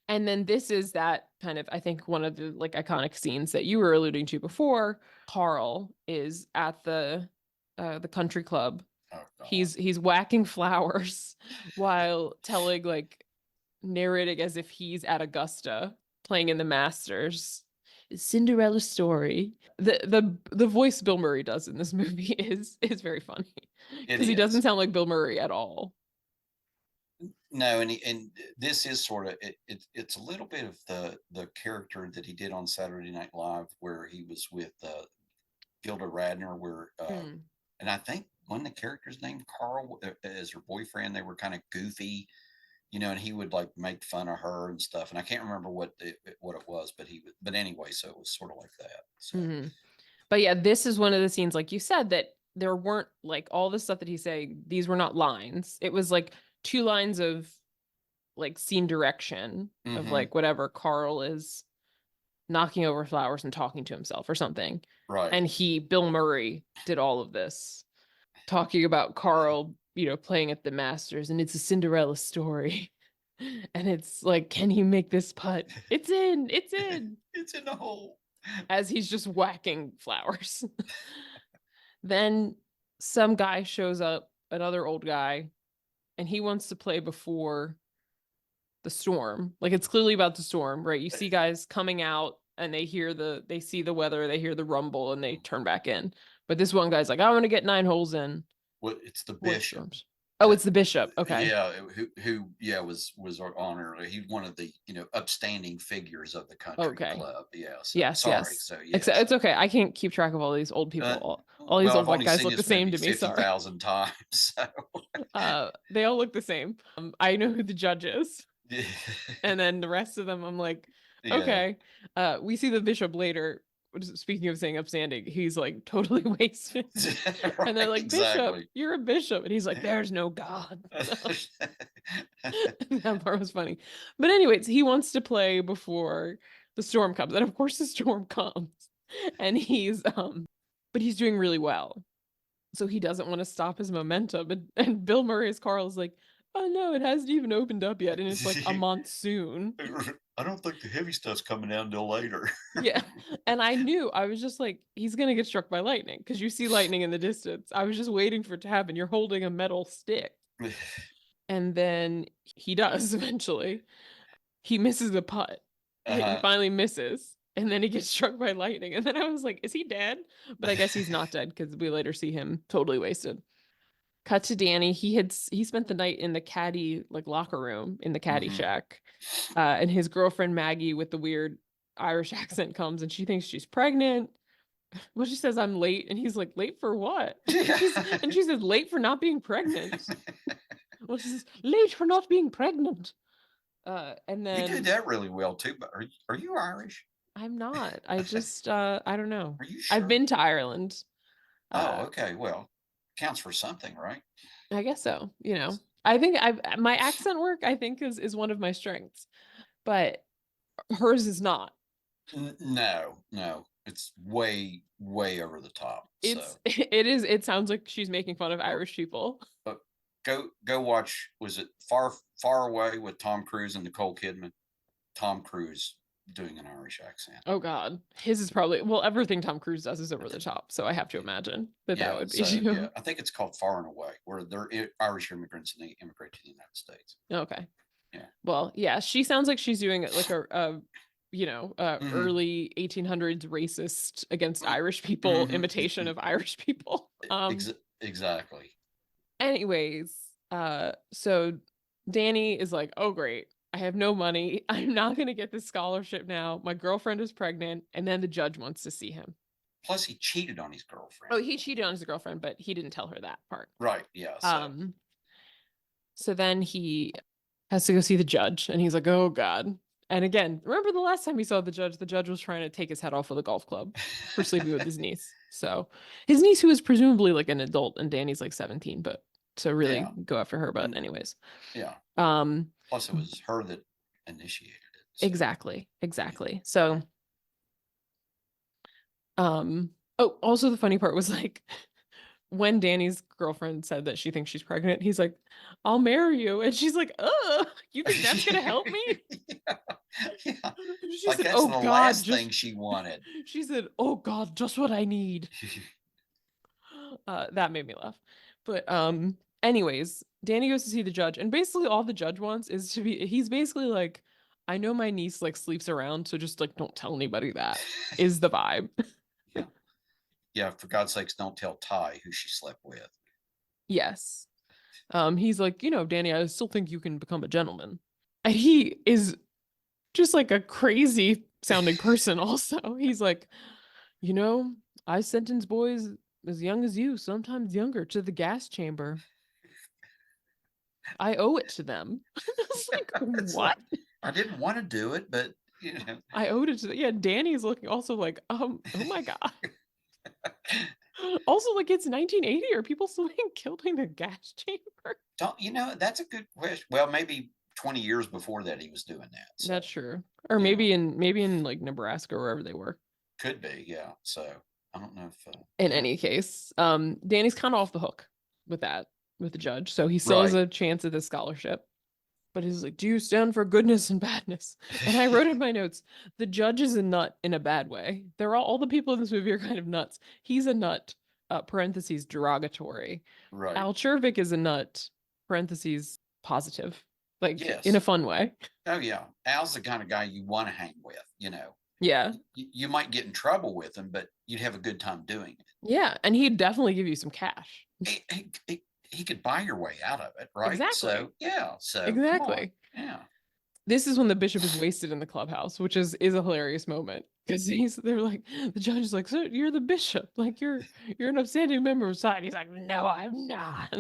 And then this is that kind of, I think, one of the like iconic scenes that you were alluding to before. Carl is at the country club Oh God. He's whacking flowers while telling like narrating as if he's at Augusta playing in the Masters. Cinderella story. The voice Bill Murray does in this movie is very funny It because he doesn't is. sound like Bill Murray at all. No, and this is sort of it's a little bit of the character that he did on Saturday Night Live, where he was with Gilda Radner, where Mm. and I think one of the characters named Carl as her boyfriend. They were kind of goofy, and he would like make fun of her and stuff. And I can't remember what it was, but he would. But anyway, so it was sort of like that. So Mhm. But yeah, this is one of the scenes, like you said, that there weren't like all the stuff that he's saying, these were not lines. It was like two lines of like scene direction of hmm like whatever Carl is knocking over flowers and talking to himself or something. right. And Bill Murray, did all of this, talking about Carl, playing at the Masters, and it's a Cinderella story. And it's like, can he make this putt? It's in, It's in the hole. as he's just whacking flowers. Then some guy shows up, another old guy, and he wants to play before the storm. Like it's clearly about the storm, right? You see guys coming out and they see the weather, they hear the rumble, and they turn back in. But this one guy's like, I want to get 9 holes in Well, it's the before the bishop. storms. Oh, it's the bishop. Okay. Yeah, who yeah was our honor. He's one of the upstanding figures of the country Okay. club. Yeah. So Yes, sorry. yes. So Except yes. it's okay. I can't keep track of all these old people. Uh, All these well, old I've white only guys seen look the this same movie to me. fifty Sorry. thousand times. So They all look the same. I know who the judge is. yeah, And then the rest of them, I'm like, yeah. okay. We see the bishop later. Speaking of saying upstanding, he's like totally wasted. And they're Right, like, Bishop, exactly. you're a bishop. And he's like, there's no God. That part was funny. But anyways, he wants to play before the storm comes. And of course the storm comes. And but he's doing really well. So he doesn't want to stop his momentum. And Bill Murray's Carl is like, oh no, it hasn't even opened up yet. And it's like a monsoon. I don't think the heavy stuff's coming down till later. Yeah. And I was just like, he's gonna get struck by lightning because you see lightning in the distance. I was just waiting for it to happen. You're holding a metal stick. And then he does eventually. He misses the putt. He Uh-huh. finally misses. And then he gets struck by lightning. And then I was like, is he dead? But I guess he's not dead because we later see him totally wasted. Cut to Danny. He spent the night in the caddy like locker room in the hmm Caddyshack. And his girlfriend Maggie with the weird Irish accent comes and she thinks she's pregnant. Well, she says I'm late, and he's like, late for what? And she says late for not being pregnant. Well, she says late for not being pregnant. And You did then that really well too. But are you Irish? I'm not. I just I don't know. Are you I've sure? been to Ireland. Oh, Uh, okay. Well, counts for something, right? I guess so. I think my accent work I think is one of my strengths, but hers is not. No, no, it's way, way over the top. So It sounds like she's making fun of uh, Irish people. go watch. Was it Far Away with Tom Cruise and Nicole Kidman? Tom Cruise doing an Irish accent. Oh God, his is probably well. Everything Tom Cruise does is over the top, so I have to imagine that Yeah, would be so yeah, you. I think it's called Far and Away, where they're Irish immigrants and they immigrate to the United States. Okay, Yeah. well, yeah, she sounds like she's doing like hmm early 1800s racist against Irish people hmm imitation of Irish people. Exactly. Anyways, so Danny is like, oh great, I have no money. I'm not gonna get this scholarship now. My girlfriend is pregnant, and then the judge wants to see him. Plus, he cheated on his girlfriend. Oh, he cheated on his girlfriend, but he didn't tell her that part. Right. Yeah. So. Um, so then he has to go see the judge, and he's like, "Oh God!" And again, remember the last time he saw the judge? The judge was trying to take his head off with a golf club for sleeping with his niece. So his niece, who is presumably like an adult, and Danny's like 17, but to really Yeah. go after her. But anyways, Yeah. um, Plus, it was her that initiated it. So. exactly. So, oh, also the funny part was like when Danny's girlfriend said that she thinks she's pregnant, he's like, I'll marry you. And she's like, you think that's gonna help me? Yeah. Yeah. She Like said, that's oh the God, last just thing she wanted. she said, oh God, just what I need. That made me laugh. But anyways, Danny goes to see the judge, and basically all the judge wants is to be, he's basically like, I know my niece like sleeps around, so just like don't tell anybody that, is the vibe. Yeah. Yeah. For God's sakes, don't tell Ty who she slept with. Yes. He's like, Danny, I still think you can become a gentleman. And he is just like a crazy sounding person also. He's like, you know, I sentence boys as young as you, sometimes younger, to the gas chamber. I owe it to them. I was like, It's like, what? I didn't want to do it, but I owed it to them. Yeah, Danny's looking also like, oh my God. Also, like it's 1980. Are people still being killed in the gas chamber? don't that's a good question. Well, maybe 20 years before that he was doing that. So That's true. Or yeah, maybe in like Nebraska or wherever they were. could be. Yeah. So I don't know if In yeah. any case, Danny's kind of off the hook with that, with the judge. So he still has Right. a chance at this scholarship. But he's like, do you stand for goodness and badness? And I wrote in my notes, the judge is a nut in a bad way. They're all the people in this movie are kind of nuts. He's a nut, parentheses, derogatory. Right. Al Chervik is a nut, parentheses, positive, like in a Yes. fun way. Oh yeah. Al's the kind of guy you want to hang with. Yeah. You might get in trouble with him, but you'd have a good time doing it. Yeah. And he'd definitely give you some cash. He could buy your way out of it, right? Exactly. So yeah. So come on. Exactly. Yeah. This is when the bishop is wasted in the clubhouse, which is a hilarious moment because they're like, the judge is like, sir, you're the bishop, like you're an upstanding member of society. He's like, no, I'm not.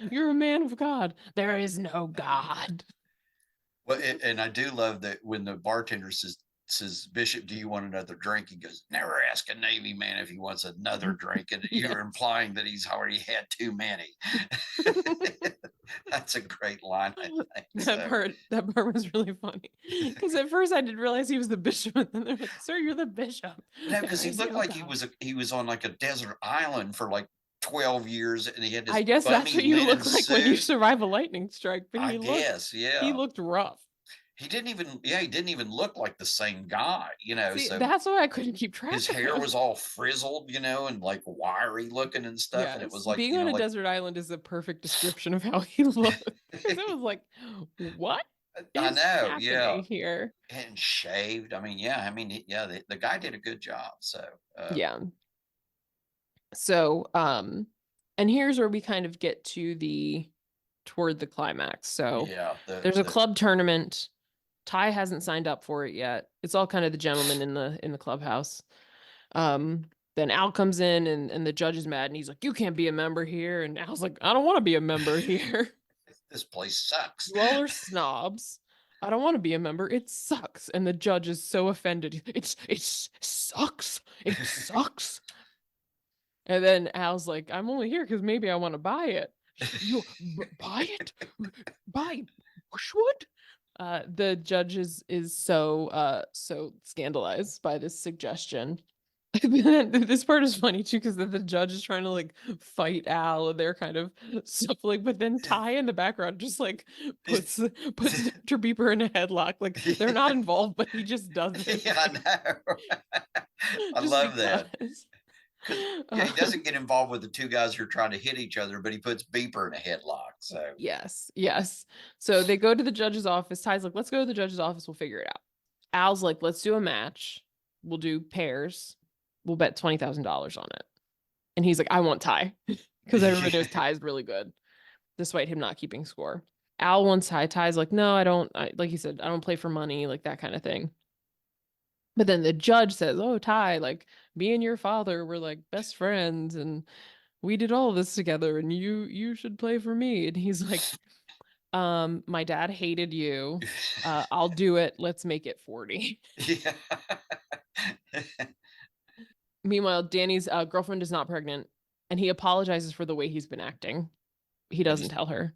You're a man of God. There is no God. Well, and I do love that when the bartender says, Bishop, do you want another drink? He goes, never ask a Navy man if he wants another drink. And Yeah. you're implying that he's already had too many. That's a great line, I think. That part was really funny because at first I didn't realize he was the bishop, and then they're like, "Sir, you're the bishop." No, There because he is looked no like God. he was on like a desert island for like 12 years, and he had this I guess that's bummy what you linen look like when you suit. survive a lightning strike. But I he looked guess, he yeah. looked rough. He didn't even look like the same guy, See, so that's why I couldn't keep his track of hair him. was all frizzled, and like wiry looking and stuff. And it Yes, was like, being on a desert island is a perfect description of how he looked. Because it was like, what I is know, yeah. happening here? And shaved. I mean, yeah, yeah, the guy did a good job. So, Yeah. So, and here's where we kind of get toward the climax. So yeah, there's a club tournament. Ty hasn't signed up for it yet. It's all kind of the gentlemen in the clubhouse. Then Al comes in and the judge is mad and he's like, you can't be a member here. And Al's like, I don't want to be a member here. this place sucks. You all are snobs. I don't want to be a member. It sucks. And the judge is so offended. It sucks. It sucks. And then Al's like, I'm only here because maybe I want to buy it. You buy it? Buy Bushwood? The judge is so scandalized by this suggestion. This part is funny too because the judge is trying to like fight Al and they're kind of scuffling, but then Ty in the background just like puts Dr. Beeper in a headlock. Like they're not involved, but he just does it. Yeah, I know. I Just love that. because. Yeah, he doesn't get involved with the two guys who are trying to hit each other, but he puts Beeper in a headlock. So Yes. So they go to the judge's office. Ty's like, let's go to the judge's office. We'll figure it out. Al's like, let's do a match. We'll do pairs. We'll bet $20,000 on it. And he's like, I want Ty because everybody knows Ty is really good, despite him not keeping score. Al wants Ty. Ty's like, no, I don't. Like he said, I don't play for money, like that kind of thing. But then the judge says, oh, Ty, like me and your father were like best friends and we did all this together and you should play for me. And he's like, my dad hated you. I'll do it. Let's make it 40. yeah. Meanwhile, Danny's girlfriend is not pregnant and he apologizes for the way he's been acting. He doesn't tell her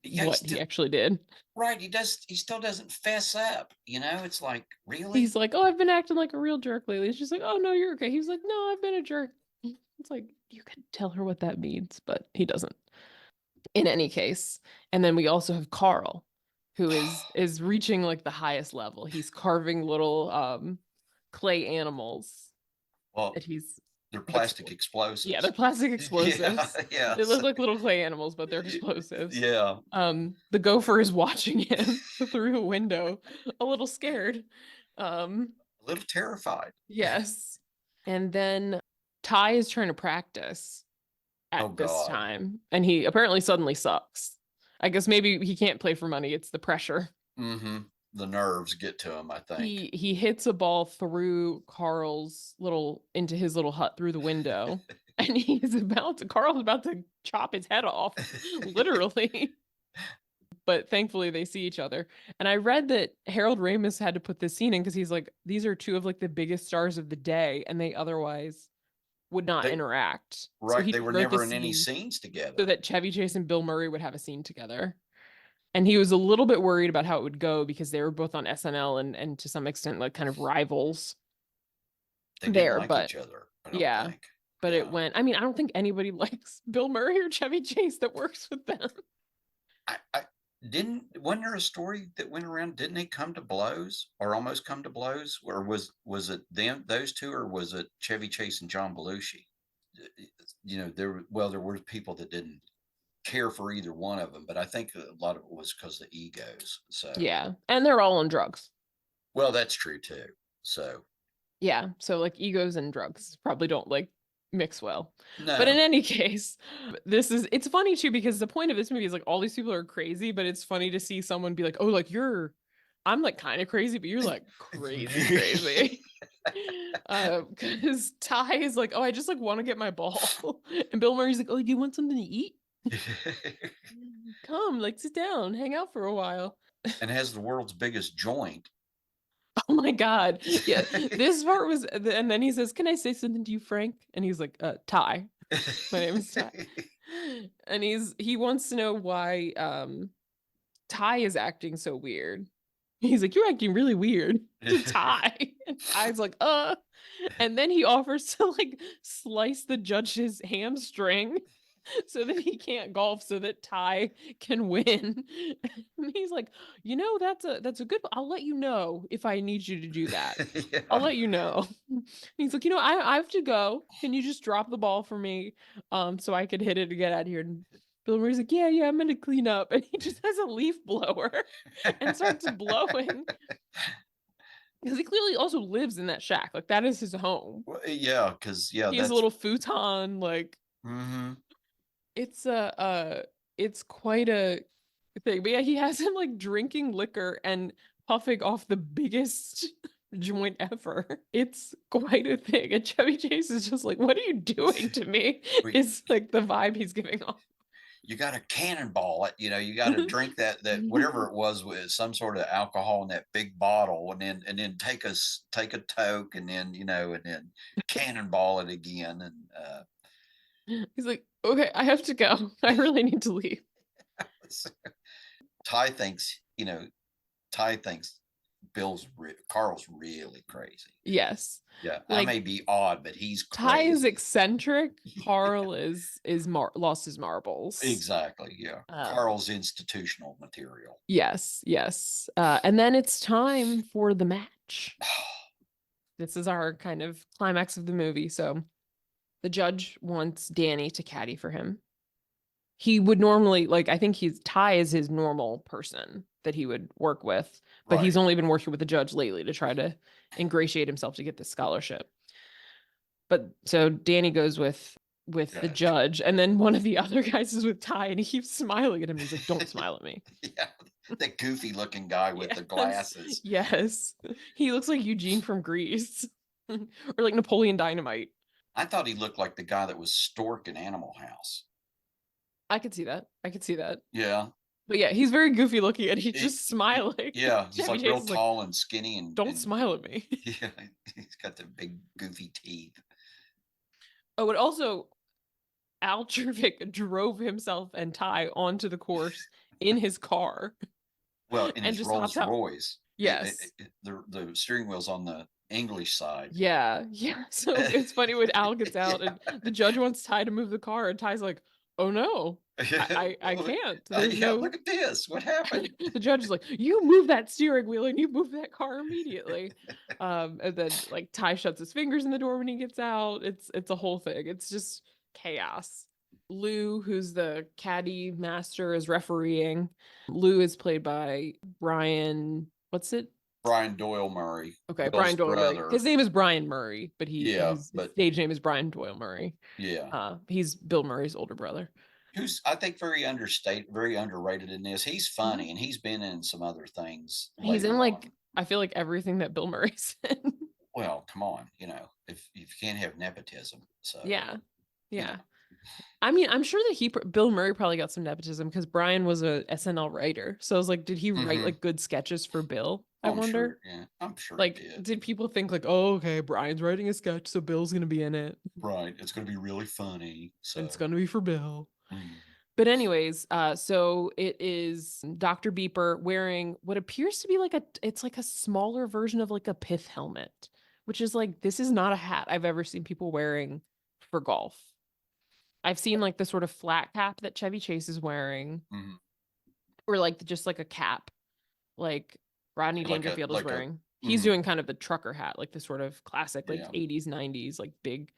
what he actually did. Right. He still doesn't fess up. It's like, really? He's like, oh, I've been acting like a real jerk lately. And she's like, oh, no, you're okay. He's like, no, I've been a jerk. It's like, you could tell her what that means, but he doesn't. In any case. And then we also have Carl, who is reaching like the highest level. He's carving little clay animals Well, that he's They're But plastic yeah, they're explosives. plastic Yeah, explosives. They yes. look like little clay animals, but they're explosives. Yeah. The gopher is watching him through a window, a little scared. Um, A little terrified. yes. And then Ty is trying to practice Oh at this God. time, and he apparently suddenly sucks. I guess maybe he can't play for money. It's the pressure. Mm-hmm. The nerves get to him, I think. He hits a ball through Carl's little into his little hut through the window, and Carl's about to chop his head off, literally. But thankfully they see each other. And I read that Harold Ramis had to put this scene in because he's like, these are two of like the biggest stars of the day, and they otherwise would not They interact. So right, he they were wrote never this in any scene scenes so together. that Chevy Chase and Bill Murray would have a scene together. And he was a little bit worried about how it would go because they were both on SNL and to some extent like kind of rivals They didn't there. like But each other, I don't yeah, think. but it Yeah. went. I mean, I don't think anybody likes Bill Murray or Chevy Chase that works with them. I didn't wasn't there a story that went around? Didn't they come to blows or almost come to blows? Or was it them those two, or was it Chevy Chase and John Belushi? There were people that didn't care for either one of them, but I think a lot of it was because of the egos. So, Yeah, and they're all on drugs. well, that's true too. So, Yeah, so like egos and drugs probably don't like mix well. But in no, any case, it's funny too because the point of this movie is like all these people are crazy, but it's funny to see someone be like, "Oh, like I'm like kind of crazy, but you're like crazy crazy." Because Ty is like, "Oh, I just like want to get my ball." And Bill Murray's like, "Oh, do you want something to eat? Come, like sit down, hang out for a while." and has the world's biggest joint. Oh my God. Yeah. This part was, and then he says, "Can I say something to you, Frank?" And he's like, Ty. My name is Ty. And he wants to know why Ty is acting so weird. He's like, "You're acting really weird to Ty." And Ty's like, and then he offers to like slice the judge's hamstring so that he can't golf so that Ty can win. And he's like, that's a good, I'll let you know if I need you to do that. I'll Yeah. let you know. And he's like, I have to go. Can you just drop the ball for me? So I could hit it to get out of here. And Bill Murray's like, yeah, I'm gonna clean up. And he just has a leaf blower and starts blowing. Because he clearly also lives in that shack. Like that is his home. Well, yeah, because yeah, He has a that's little futon, like hmm it's it's quite a thing. But yeah, he has him like drinking liquor and puffing off the biggest joint ever. It's quite a thing. And Chevy Chase is just like, "What are you doing to me?" Is like the vibe he's giving off. you got to cannonball it. You got to drink that whatever it was with some sort of alcohol in that big bottle, and then take a toke, and then and then cannonball it again. And He's like, "Okay, I have to go. I really need to leave." Ty thinks Ty thinks Carl's really crazy. Yes. Yeah, I Like may be odd, but he's Ty is crazy. eccentric. Carl is lost his marbles. Exactly. Yeah, Uh, Carl's institutional material. yes, yes. And then it's time for the match. This is our kind of climax of the movie. So the judge wants Danny to caddy for him. He would normally I think Ty is his normal person that he would work with, but he's Right. only been working with the judge lately to try to ingratiate himself to get this scholarship. But so Danny goes with the Judge. judge, and then one of the other guys is with Ty, and he keeps smiling at him. He's like, "Don't smile at me." Yeah, that goofy looking guy with the Yes, glasses. yes. He looks like Eugene from Grease, or like Napoleon Dynamite. I thought he looked like the guy that was Stork in Animal House. I could see that. I could see that. Yeah. But yeah, he's very goofy looking, and he's He- just smiling. yeah, he's Chevy like Chase real is like, tall and skinny, and "Don't smile at me." yeah, he's got the big goofy teeth. Oh, and also Al Czervik drove himself and Ty onto the course in his car Well, in and his just hops Rolls out. Royce, Yes. the steering wheel's on the English side. Yeah. Yeah. So it's funny when Al gets out and the judge wants Ty to move the car, and Ty's like, oh no, I Well, can't. There's yeah, no. look at this. What happened? The judge is like, you move that steering wheel and you move that car immediately. And then like Ty shuts his fingers in the door when he gets out. It's a whole thing. It's just chaos. Lou, who's the caddy master, is refereeing. Lou is played by Brian. What's it? Brian Doyle Murray, Okay, Brian Bill's Doyle Murray. brother. His name is Brian Murray, but Yeah, his but stage name is Brian Doyle Murray. yeah. He's Bill Murray's older brother. Who's I think very understated, very underrated in this. He's Mhm. funny and he's been in some other things He's in later like on. I feel like everything that Bill Murray's in. Well, come on, if you can't have nepotism, so Yeah, you know, yeah. I mean, I'm sure that Bill Murray probably got some nepotism because Brian was a SNL writer. So I was like, did he write hmm like good sketches for Bill? I oh, I'm wonder. sure, yeah, I'm sure he Like, did. did people think like, oh, okay, Brian's writing a sketch, so Bill's gonna be in it, Right, it's going to be really funny. and it's So, gonna be for Bill. mm. But anyways, so it is Dr. Beeper wearing what appears to be like it's like a smaller version of like a pith helmet, which is like this is not a hat I've ever seen people wearing for golf. I've seen like the sort of flat cap that Chevy Chase is wearing, Mhm. or like just like a cap, like Rodney Like a Dangerfield is like a wearing. He's mhm, doing kind of the trucker hat, like the sort of classic like yeah. 80s, 90s, like big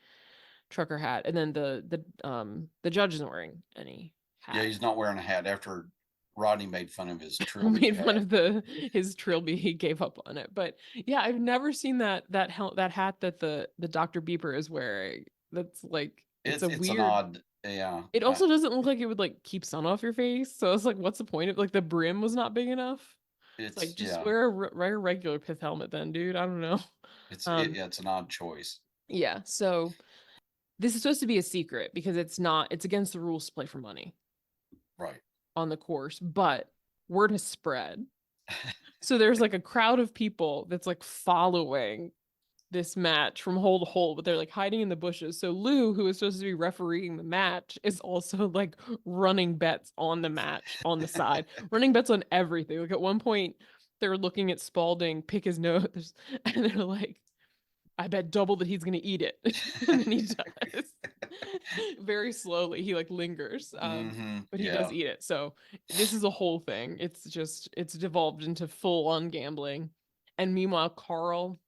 trucker hat. And then the judge isn't wearing any Yeah, hat. he's not wearing a hat after Rodney made fun of his Trilby Made fun hat. of the his trilby, he gave up on it. But yeah, I've never seen that hat that the Dr. Beeper is wearing. That's like it's a It's an weird. odd, yeah. It also doesn't look like it would like keep sun off your face. So it's like, what's the point of like the brim was not big enough? It's like just Yeah, wear a regular pith helmet then, dude. I don't know. Um, yeah, it's an odd choice. yeah. So this is supposed to be a secret because it's not. It's against the rules to play for money Right. on the course, but word has spread. So there's like a crowd of people that's like following this match from hole to hole, but they're like hiding in the bushes. So Lou, who is supposed to be refereeing the match, is also like running bets on the match on the side, running bets on everything. Like at one point, they're looking at Spalding pick his nose, and they're like, I bet double that he's gonna eat it. And then he does. Very slowly. He like lingers. But he does Yeah. eat it. So this is a whole thing. It's devolved into full on gambling. And meanwhile, Carl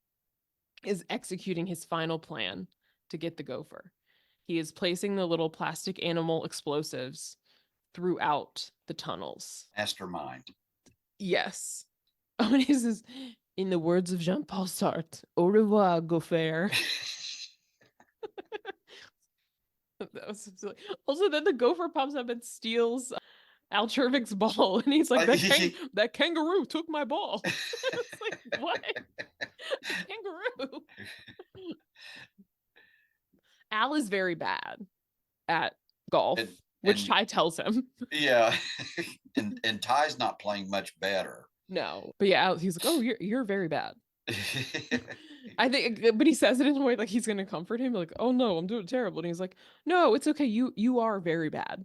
is executing his final plan to get the gopher. He is placing the little plastic animal explosives throughout the tunnels. Mastermind. Yes. Oh, and he says, in the words of Jean-Paul Sartre, au revoir, gopher. That was silly. Also, then the gopher pops up and steals Al Chervik's ball, and he's like, that kangaroo took my ball. It's like, what? A kangaroo. Al is very bad at golf, and which and Ty tells him. yeah, and Ty's not playing much better. No, but yeah, he's like, oh, you're very bad. I think, but he says it in a way like he's gonna comfort him, like, oh no, I'm doing terrible, and he's like, no, it's okay, you are very bad.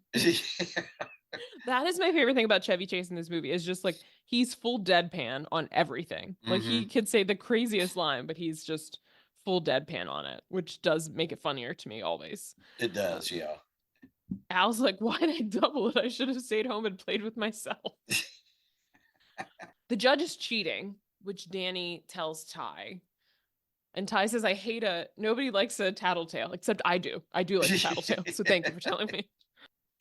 That is my favorite thing about Chevy Chase in this movie is just like he's full deadpan on everything. Like he hmm could say the craziest line, but he's just full deadpan on it, which does make it funnier to me always. It Uh, does, yeah. Al's like, why did I double it? I should have stayed home and played with myself. The judge is cheating, which Danny tells Ty. And Ty says, I hate nobody likes a tattletale, except I do. I do like a tattletale. So thank you for telling me.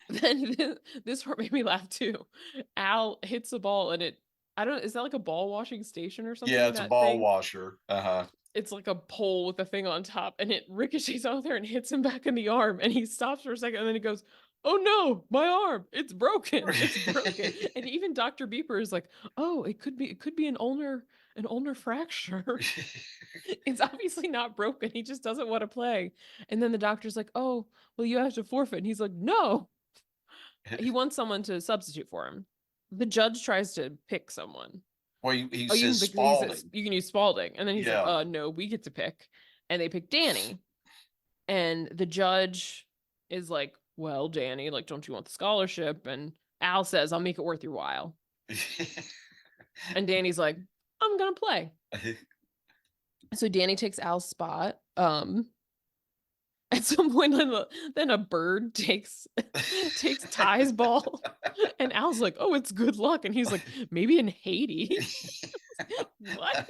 Then this part made me laugh too. Al hits a ball and I don't know, is that like a ball washing station or Yeah, something? it's a That ball thing? washer. Uh-huh. It's like a pole with a thing on top and it ricochets out there and hits him back in the arm. And he stops for a second and then he goes, oh no, my arm, it's broken. It's broken. And even Dr. Beeper is like, oh, it could be an ulnar fracture. It's obviously not broken. He just doesn't want to play. And then the doctor's like, oh, well, you have to forfeit. And he's like, no, he wants someone to substitute for him. The judge tries to pick someone. Well, he Oh, you says can pick. He says Spalding. you can use Spalding, and then he's like, Yeah. no, we get to pick." And they pick Danny, and the judge is like, "Well, Danny, like, don't you want the scholarship?" And Al says, "I'll make it worth your while." And Danny's like, "I'm gonna play." So Danny takes Al's spot. At some point, then a bird takes Ty's ball, and Al's like, "Oh, it's good luck," and he's like, "Maybe in Haiti." What?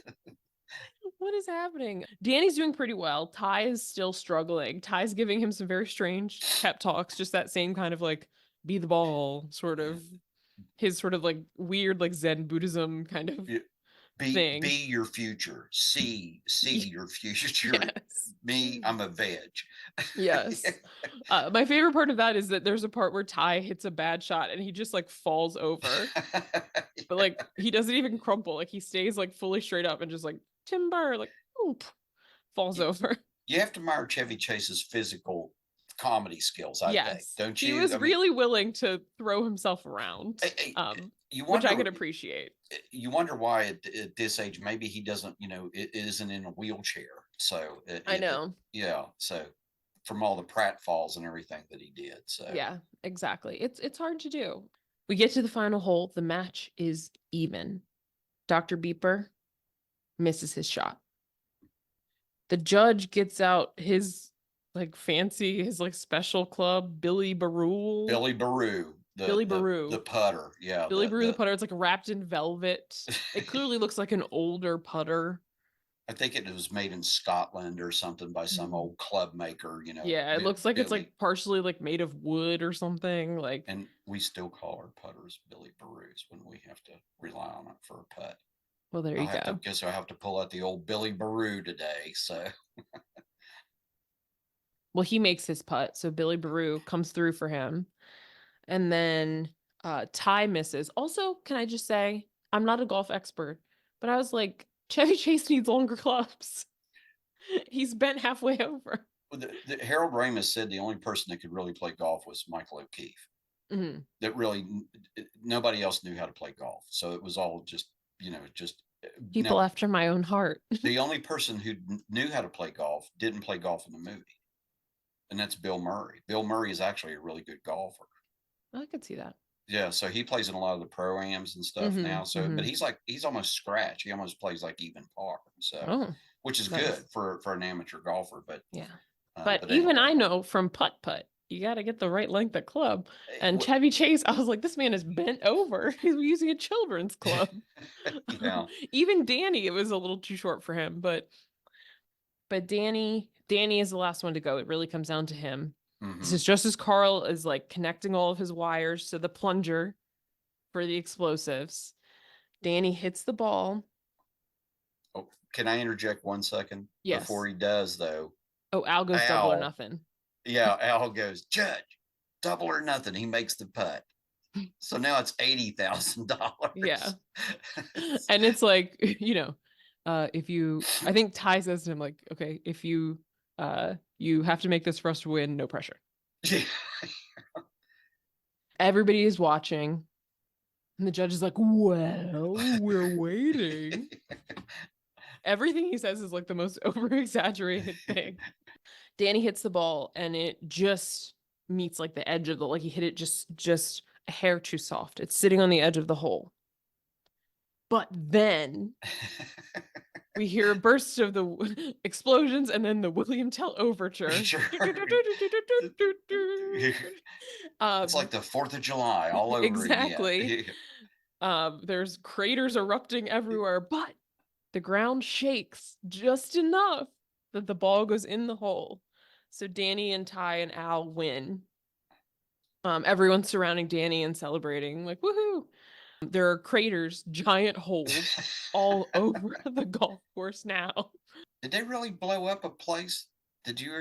What is happening? Danny's doing pretty well. Ty is still struggling. Ty's giving him some very strange pep talks, just that same kind of like be the ball sort Yeah. of his sort of like weird like Zen Buddhism kind of Yeah. Be thing. your future. See Y- your future. Yes. Me, I'm a veg. Yes. My favorite part of that is that there's a part where Ty hits a bad shot and he just like falls over, but like he doesn't even crumple. Like he stays like fully straight up and just like timber, like oop, falls You over. you have to admire Chevy Chase's physical comedy skills, I think, Yes. don't He you? was I mean, really willing to throw himself around, you which I wonder could appreciate. you wonder why at this age maybe he doesn't, it isn't in a wheelchair. So I know. yeah, so from all the pratfalls and everything that he did. So Yeah, exactly. It's hard to do. We get to the final hole. The match is even. Dr. Beeper misses his shot. The judge gets out his like fancy, his like special club, Billy Barul. Billy Baru, Billy the Baru. putter, yeah, Billy Baru the putter. It's like wrapped in velvet. It clearly looks like an older putter. I think it was made in Scotland or something by some Mhm. old club maker, Yeah, it looks like it's Billy. like partially like made of wood or something. Like, And we still call our putters Billy Barus when we have to rely on it for a putt. well, there you go. I have to pull out the old Billy Baru today. So Well, he makes his putt, so Billy Baru comes through for him. And then Ty misses. Also, can I just say, I'm not a golf expert, but I was like, Chevy Chase needs longer clubs. He's bent halfway over. Harold Ramis said the only person that could really play golf was Michael O'Keefe. Mhm. That really nobody else knew how to play golf, so it was all just just People now. after my own heart. The only person who knew how to play golf didn't play golf in the movie, and that's Bill Murray. Bill Murray is actually a really good golfer. I could see that. Yeah, so he plays in a lot of the pro-ams and stuff Mm-hmm. now. So, but Mm-hmm. he's almost scratch. He almost plays like even par. So, Oh, which is good nice. for an amateur golfer. Yeah. But But even anyway, I know from putt putt, you got to get the right length of club. And what, Chevy Chase, I was like, this man is bent over. He's using a children's club. yeah, Even Danny, it was a little too short for him. But Danny is the last one to go. It really comes down to him. This mm-hmm. is just as Carl is like connecting all of his wires to the plunger for the explosives. Danny hits the ball. Oh, can I interject 1 second before Yes. he does though? Oh, Al goes double or Al, nothing. yeah, Al goes, Judge, double or nothing. He makes the putt. So now it's Yeah. $80,000. And it's like, if you I think Ty says to him, like, okay, if you have to make this for us to win, no pressure. Everybody is watching. And the judge is like, well, we're waiting. Everything he says is like the most over exaggerated thing. Danny hits the ball and it just meets like the edge of the, like he hit it just a hair too soft. It's sitting on the edge of the hole. But then we hear a burst of the explosions and then the William Tell overture. Sure. It's like the 4th of July all over again. Exactly. There's craters erupting everywhere, but the ground shakes just enough that the ball goes in the hole. So Danny and Ty and Al win. Everyone's surrounding Danny and celebrating, like, woohoo. There are craters, giant holes all over the golf course now. Did they really blow up a place? Did you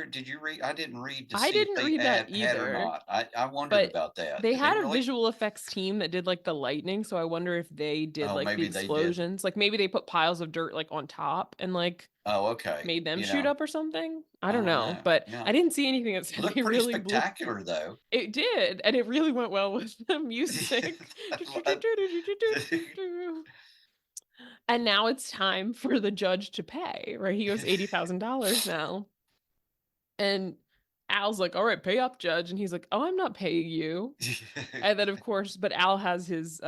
read? I didn't read to I see if didn't they read that had or either, not. I wondered but about that. they Did they had a really? visual effects team that did like the lightning, so I wonder if they did Oh, like the maybe they did. explosions. Like maybe they put piles of dirt like on top and like Oh, okay. made them shoot up or something. I I don't don't know, know. but Yeah, I didn't see anything that said looked they pretty really blew. spectacular though. It did, and it really went well with the music. And now it's time for the judge to pay, right? He owes $80,000 now. And Al's like, all right, pay up, judge. And he's like, oh, I'm not paying you. And then of course, but Al has his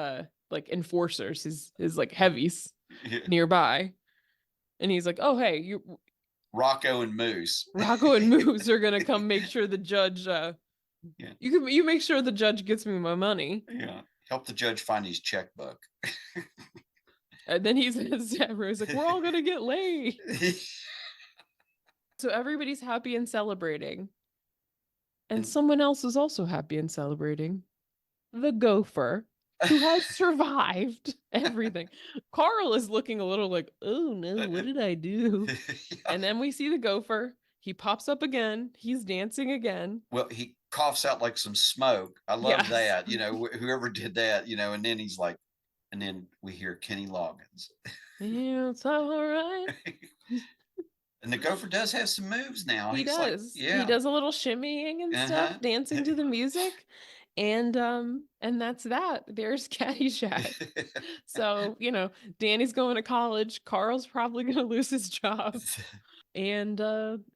like enforcers, his like heavies nearby. And he's like, oh hey, Rocco and Moose. Rocco and Moose are gonna come make sure the judge. Yeah, You make sure the judge gets me my money. yeah. Help the judge find his checkbook. And then he says to everyone, he's like, "We're all gonna get laid." So everybody's happy and celebrating, and And someone else is also happy and celebrating. The gopher, who has survived everything. Carl is looking a little like, "Oh no, what did I do?" yeah. And then we see the gopher. He pops up again. He's dancing again. Well, he coughs out like some smoke. I love Yes. that. Whoever did that, and then he's like, and then we hear Kenny Loggins. Yeah, it's all right. And the gopher does have some moves now. He He's like, does. He yeah, does a little shimmying and stuff, uh-huh. dancing to the music. And that's that. There's Caddyshack. So, Danny's going to college. Carl's probably gonna lose his job. And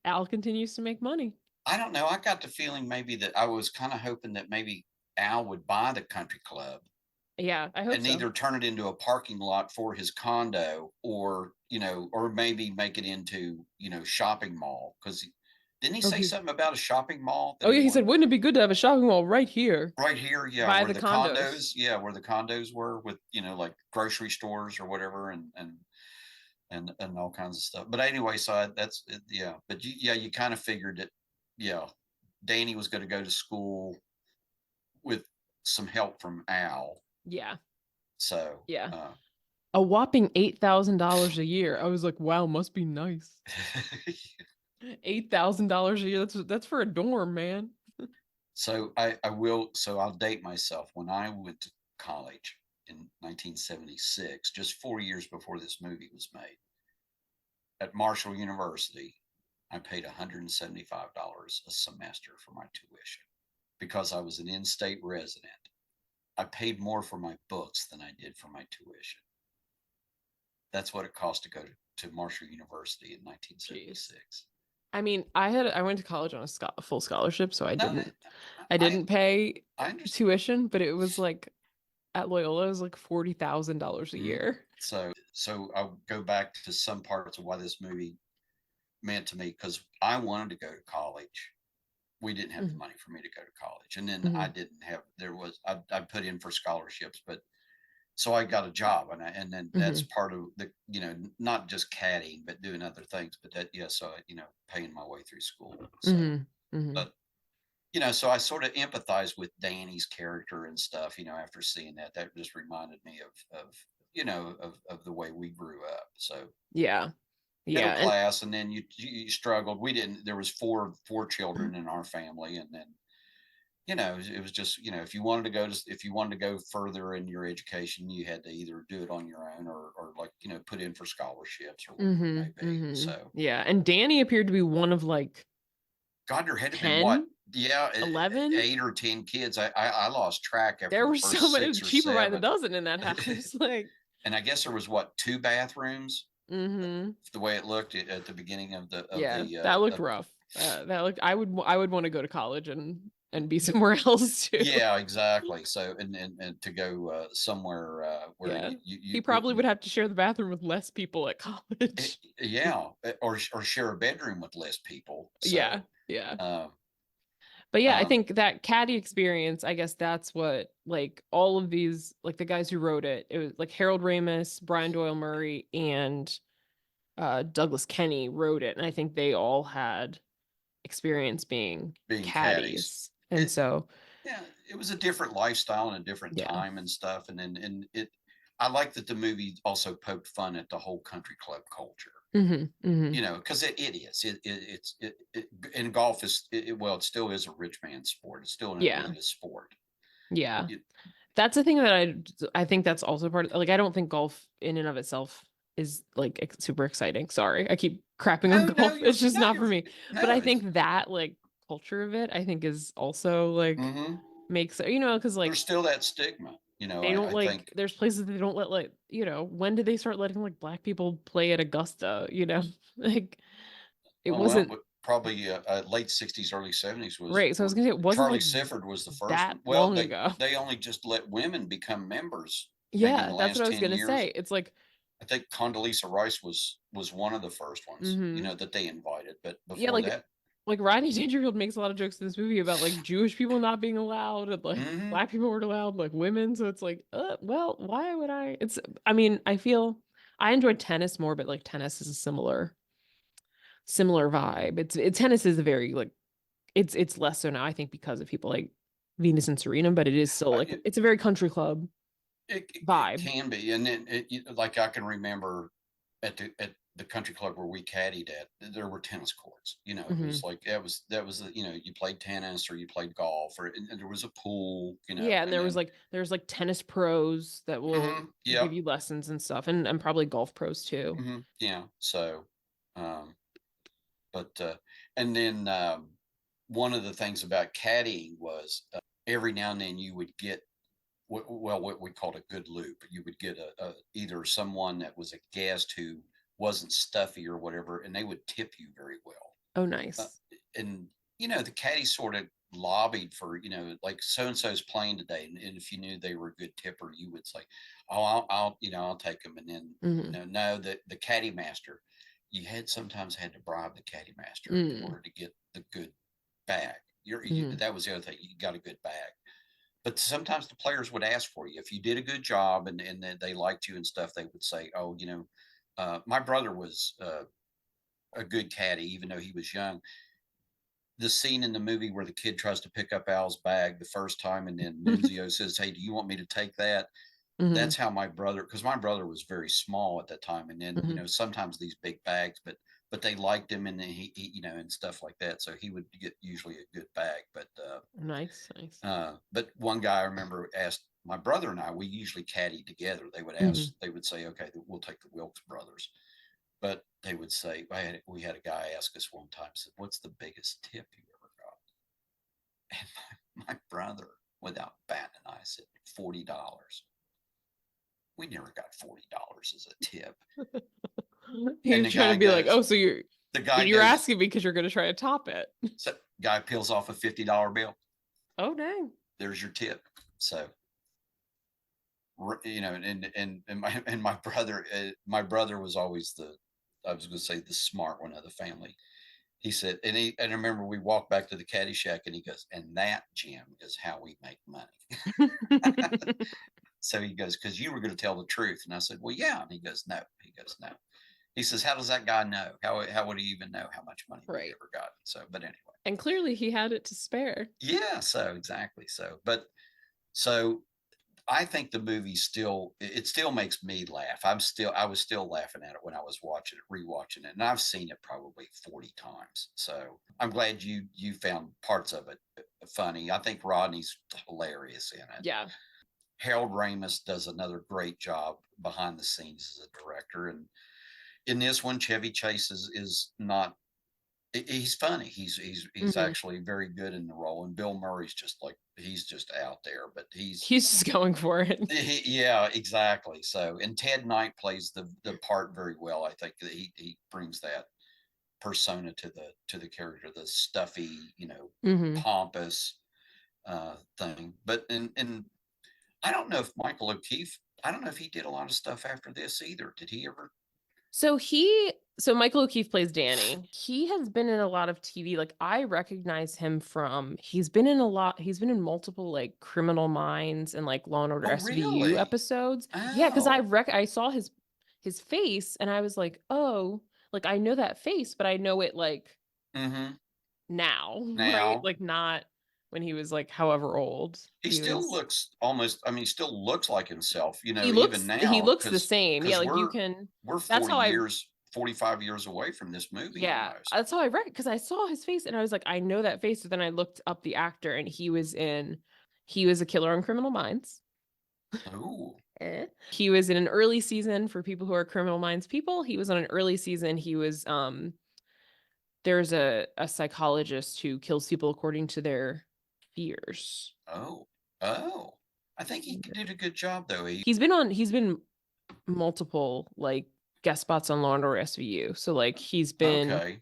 Al continues to make money. I don't know. I got the feeling maybe that I was kind of hoping that maybe Al would buy the country club Yeah, I hope and so. either turn it into a parking lot for his condo, or maybe make it into, shopping mall. Because didn't he Oh, say something about a shopping mall that oh he yeah, he said, wanted wouldn't it be good to have a shopping mall right here right here? Yeah, by where the the condos? condos, where the condos were with, like grocery stores or whatever, and all kinds of stuff. But anyway, so that's it, yeah. But you kind of figured that, yeah, Danny was going to go to school with some help from Al. Yeah, So, yeah. A whopping $8,000 a year. I was like, wow, must be nice. $8,000 a year. That's for a dorm, man. so I'll date myself. When I went to college in 1976, just 4 years before this movie was made, at Marshall University, I paid $175 a semester for my tuition because I was an in-state resident. I paid more for my books than I did for my tuition. That's what it cost to go to Marshall University in Jeez. 1976. I mean, I went to college on a full scholarship, so I No, didn't I I didn't pay I understand. tuition, but it was like at Loyola, it was like $40,000 a Mhm. year. So I'll go back to some parts of why this movie meant to me, because I wanted to go to college. We didn't have the Mhm, money for me to go to college, and then I mhm, didn't have. I put in for scholarships, but so I got a job, and then that's mhm, part of the, not just caddying, but doing other things. But that, yeah, so paying my way through school. So, mhm, mhm. but so I sort of empathize with Danny's character and stuff. After seeing that, that just reminded me of the way we grew up. So Yeah. middle Yeah. And class, and then you struggled. We didn't. There was four children in our family, and then it was just, if you wanted to go further in your education, you had to either do it on your own, or like, put in for scholarships or whatever it may mhm, be. mhm. So Yeah. And Danny appeared to be one of like God, there had to been what? 10, Yeah, 11. 8 or 10 kids. I lost track after There the were so first many six or cheaper by the seven. dozen in that house. Like, And I guess there was what, two bathrooms, mhm. the way it looked at the beginning of Yeah, the that looked rough. That looked I would want to go to college and be somewhere else too. yeah, exactly. So, and to go somewhere where Yeah. you He probably would have to share the bathroom with less people at college. yeah, or share a bedroom with less people. Yeah. So, Yeah. uh, But yeah, I um, think that caddy experience, I guess that's what like all of these like the guys who wrote it was like Harold Ramis, Brian Doyle Murray, and Douglas Kenny wrote it. And I think they all had experience being being caddies, caddies. And it so yeah, it was a different lifestyle and a different yeah. time and stuff. I like that the movie also poked fun at the whole country club culture. Mhm. Mhm. Because it is. And golf is, well, it still is a rich man's sport. It's still an Yeah. elitist sport. Yeah. It, That's the thing that I think that's also part of like I don't think golf in and of itself is like super exciting. Sorry. I keep crapping on no, no, golf. It's just no, not for me. But no, I it's, think that like culture of it I think is also like mhm. makes cuz There's like still that stigma, they don't I like think. there's places they don't let like, when did they start letting like black people play at Augusta? Like it Oh, well, wasn't but probably late '60s, early '70s was right. So I was were going to say it wasn't Charlie like Sifford was the first that one. Well, long they ago. they only just let women become members maybe in Yeah, the that's what last I was 10 gonna years. say. It's like I think Condoleezza Rice was one of the first ones, you Mhm. know, that they invited, but Yeah, before that. like Rodney Dangerfield makes a lot of jokes in this movie about like Jewish people not being allowed and like Mhm. black people weren't allowed, like women. So it's like, well, why would I? It's, I mean, I feel I enjoyed tennis more, but like tennis is a similar vibe. Tennis is a very like it's less so now, I think, because of people like Venus and Serena, but it is still like It it's a very country club it vibe. can be, and then like I can remember at the country club where we caddied at, there were tennis courts. You know, it was Hmm. like you know, you played tennis or you played golf, or and there was a pool. You know, Yeah, and and then there's like tennis pros that will give yep, you lessons and stuff, and probably golf pros too. yeah. So, um, but and then one of the things about caddying was every now and then you would get what we called a good loop. You would get a either someone that was a guest who wasn't stuffy or whatever, and they would tip you very well. Oh, Uh, nice. and you know, the caddy sort of lobbied for, you know, like so and so's playing today, and if you knew they were a good tipper, you would say, "Oh, you know, I'll take them." And then, you Hmm. know, no, the caddy master, you had sometimes had to bribe the caddy master in Mm. order to get the good bag. Hmm. That was the other thing. You got a good bag, but sometimes the players would ask for you if you did a good job and then they liked you and stuff. They would say, "Oh, you know, my brother was a good caddy, even though he was young." The scene in the movie where the kid tries to pick up Al's bag the first time, and then Nunzio says, "Hey, do you want me to take that?" Hmm. That's how my brother, because my brother was very small at that time, and then you Hmm. know sometimes these big bags, but they liked him, and then he you know and stuff like that, so he would get usually a good bag. Nice, nice. But one guy I remember asked my brother and I. We usually caddy together. Hmm. They would say, "Okay, we'll take the Wilkes brothers." But they would say, we had a guy ask us one time, said, "What's the biggest tip you ever got?" And my brother, without batting an eye, said, $40. We never got $40 as a tip. He And was trying to be like, oh, so the guy you're goes, asking me because you're gonna try to top it. so guy peels off a $50 bill. Oh, dang. There's your tip. So, you know, my brother was always I was going to say the smart one of the family. He said, and I remember we walked back to the Caddyshack, and he goes, "And that, Jim, is how we make money." So he goes, "Because you were going to tell the truth." And I said, "Well, yeah." And he goes, "No." He goes, "No." He says, "How does that guy know? How would he even know how much money we'd Right. ever got?" So, but anyway, And clearly he had it to spare. yeah. So exactly. So I think the movie still it still makes me laugh. I was still laughing at it when I was watching it, rewatching it, and I've seen it probably 40 times. So I'm glad you found parts of it funny. I think Rodney's hilarious in it. Yeah. Harold Ramis does another great job behind the scenes as a director, and in this one, Chevy Chase is not. He's funny. He's Hmm. actually very good in the role, and Bill Murray's just like he's just out there, but He's just going for it. yeah, exactly. So, and Ted Knight plays the part very well. I think that he brings that persona to the character, the stuffy, you know, Hmm. pompous thing. But and I don't know if Michael O'Keefe. I don't know if he did a lot of stuff after this either. Did he ever? So Michael O'Keefe plays Danny. He has been in a lot of TV. Like I recognize him from he's been in multiple like Criminal Minds and like Law and Order Oh, SVU really? episodes. Yeah, because Oh, I saw his face and I was like, oh, like I know that face, but I know it like mm-hmm. now, right? Now Like not when he was like however old he he still was. looks almost. I mean, he still looks like himself. You know, He even now looks the same. Yeah, because like you can we're that's how I 45 years away from this movie yeah, almost. that's how I read it because I saw his face and I was like, I know that face. But then I looked up the actor and he was a killer on Criminal Minds. Oh, He was in an early season for people who are Criminal Minds people. He was on an early season. There's a psychologist who kills people according to their fears. oh, oh. I think he did a good job though. He's been multiple like guest spots on Law and Order SVU. So like Okay.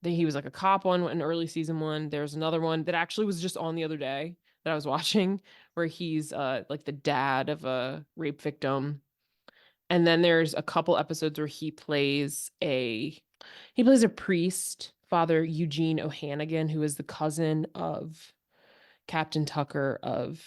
he was like a cop on an early season one. There's another one that actually was just on the other day that I was watching where he's like the dad of a rape victim. And then there's a couple episodes where he plays a priest, Father Eugene O'Hannigan, who is the cousin of Captain Tucker of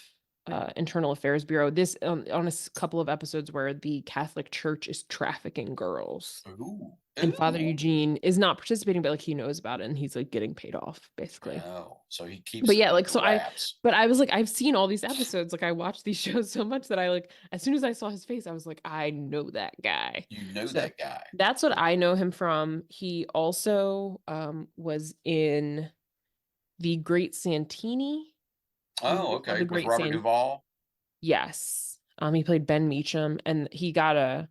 Internal Affairs Bureau. This on couple of episodes where the Catholic Church is trafficking girls, Ooh, and Father ooh. Eugene is not participating, but like he knows about it, and he's like getting paid off basically. Oh, so he But keeps it yeah, like under so I, wraps. but I was like, I've seen all these episodes. Like I watched these shows so much that I like, as soon as I saw his face, I was like, I know that guy. You know So that guy. that's what I know him from. He also was in The Great Santini, the Oh, movie called okay. The With Great Robert San. Duvall? Yes. He played Ben Meacham, and he got a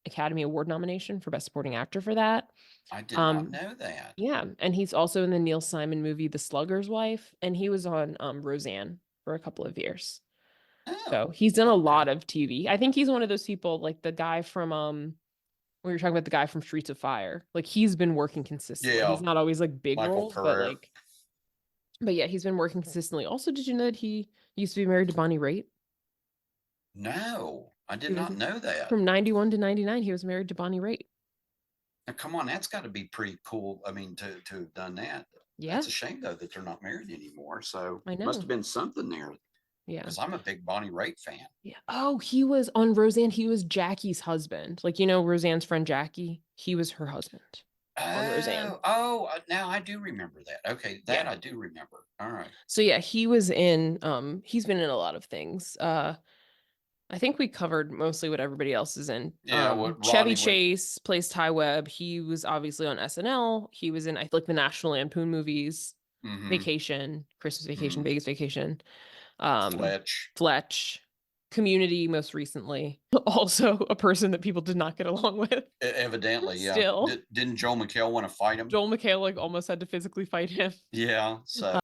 Academy Award nomination for Best Supporting Actor for that. I did not Um, know that. yeah, and he's also in the Neil Simon movie The Slugger's Wife, and he was on Roseanne for a couple of years. So Oh, he's done a lot okay. of TV. I think he's one of those people like the guy from when you're talking about the guy from Streets of Fire. Like he's been working consistently. He's Yeah, not always like big Michael roles, but Pereira. like but yeah, he's been working consistently. Also, did you know that he used to be married to Bonnie Raitt? No, I He did was not know that. from 91 to 99, he was married to Bonnie Raitt. Now, come on, that's got to be pretty cool. I mean, to have done that. Yeah, That's a shame though that they're not married anymore. So I must know. have been something there Yeah. because I'm a big Bonnie Raitt fan. Yeah. Oh, he was on Roseanne. He was Jackie's husband. Like, Roseanne's friend Jackie? He was her husband on Roseanne. Now I do remember that. Okay, that Yeah. I do remember. All right. So yeah, he's been in a lot of things. I think we covered mostly what everybody else is in. Yeah, what Chevy Rodney would. Chase plays Ty Webb. He was obviously on SNL. He was in I like the National Lampoon movies, Mm-hmm. Vacation, Christmas Vacation, Mm, Vegas Vacation, um, Fletch. Fletch, Community most recently. Also a person that people did not get along with. Evidently, yeah. Still, Didn't Joel McHale want to fight him? Joel McHale like almost had to physically fight him. Yeah. So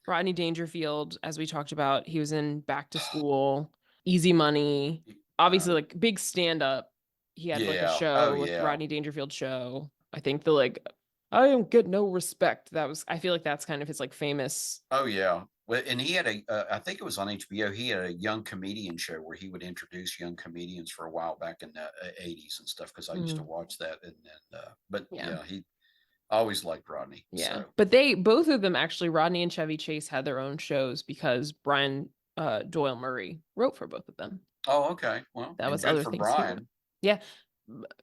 Rodney Dangerfield, as we talked about, he was in Back to School, Easy Money, obviously um, like big stand up. He had like a yeah. Oh show, like the yeah. Rodney Dangerfield show. I think the like I don't get no respect. I feel like that's kind of his like famous. Oh yeah. Well, and he had I think it was on HBO. He had a young comedian show where he would introduce young comedians for a while back in the '80s and stuff. Because I used to Mhm. watch that, and then, but Yeah. yeah, he I always liked Rodney. Yeah. So, But they both of them actually, Rodney and Chevy Chase had their own shows because Brian Doyle Murray wrote for both of them. oh, okay. Well, That and was good other for things he wrote. Brian. Yeah.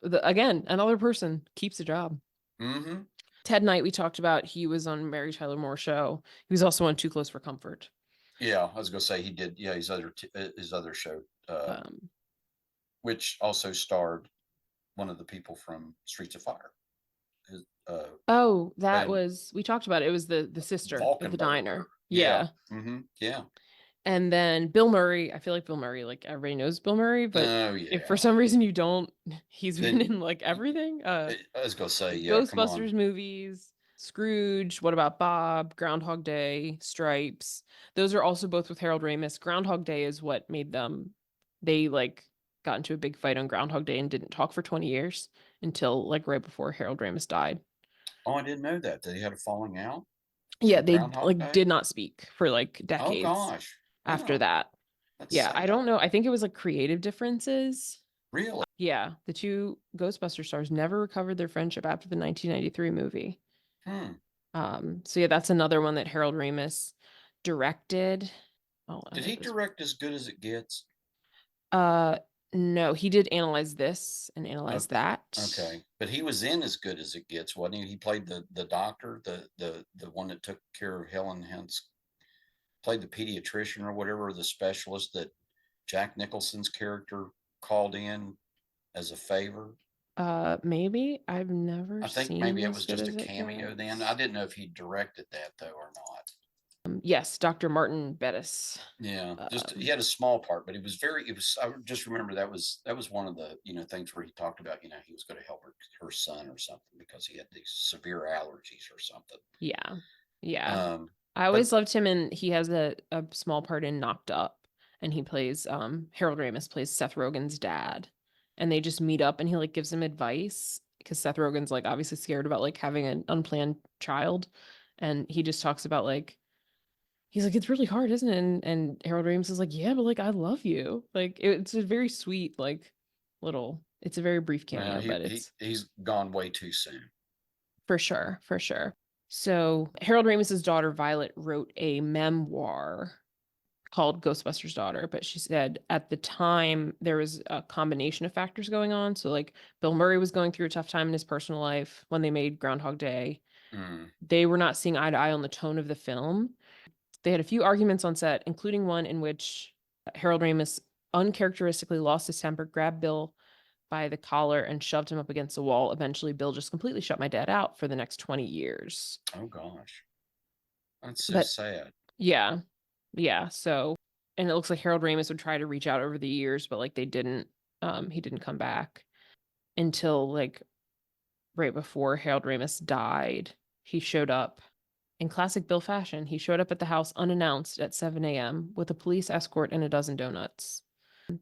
Again, another person keeps a job. Mm-hmm. Ted Knight, we talked about, he was on Mary Tyler Moore show. He was also on Too Close for Comfort. Yeah, I was gonna say he did. Yeah, his other show, Um, which also starred one of the people from Streets of Fire. His, oh, and we talked about it. It was the sister at the Valkenburger. diner. Yeah. Yeah. Mm-hmm. Yeah. And then Bill Murray, I feel like Bill Murray, like everybody knows Bill Murray, but Oh if for yeah. some reason you don't, he's been Then in like everything. I was gonna say, yeah. Come on. Ghostbusters movies, Scrooge, What About Bob, Groundhog Day, Stripes. Those are also both with Harold Ramis. Groundhog Day is what made them, they like got into a big fight on Groundhog Day and didn't talk for 20 years until like right before Harold Ramis died. Oh, I didn't know that. They had a falling out Yeah, from they Groundhog like Day. did not speak for like Oh decades gosh. after Oh, that. that's Yeah, I don't sad. know. I think it was like creative differences. Really? Yeah, the two Ghostbuster stars never recovered their friendship after the 1993 movie. Hmm. So yeah, that's another one that Harold Ramis directed. Oh, I Did have he this. direct As Good as It Gets? Uh, no, he did Analyze This and Analyze Okay. That. Okay. But he was in As Good as It Gets, wasn't he? He played the doctor, the one that took care of Helen Hunt's, played the pediatrician or whatever, the specialist that Jack Nicholson's character called in as a favor. Maybe I've never I think seen maybe it As was Good just a as It cameo then. I Gets. didn't know if he directed that though or not. Yes, Dr. Martin Bettis. Yeah, just he Um, had a small part, but it was, I just remember that was one of the, things where he talked about, he was going to help her son or something because he had these severe allergies or something. yeah, yeah. Um, I but always loved him, and he has a small part in Knocked Up, and he plays Harold Ramis plays Seth Rogen's dad, and they just meet up, and he like gives him advice because Seth Rogen's like obviously scared about like having an unplanned child, and he just talks about like he's like it's really hard, isn't it? And Harold Ramis is like yeah, but like I love you, like it's a very sweet like little It's a very brief Well, cameo, but it's he's gone way too soon. for sure, for sure. So Harold Ramis's daughter Violet wrote a memoir called Ghostbusters Daughter, but she said at the time there was a combination of factors going on. So like Bill Murray was going through a tough time in his personal life when they made Groundhog Day. Mm. They were not seeing eye to eye on the tone of the film. They had a few arguments on set, including one in which Harold Ramis uncharacteristically lost his temper, grabbed Bill by the collar, and shoved him up against the wall. Eventually, Bill just completely shut my dad out for the next 20 years. Oh gosh, that's so But sad. yeah, yeah. So, and it looks like Harold Ramis would try to reach out over the years, but like they didn't. He didn't come back until like right before Harold Ramis died. He showed up in classic Bill fashion. He showed up at the house unannounced at 7 a.m. with a police escort and a dozen donuts.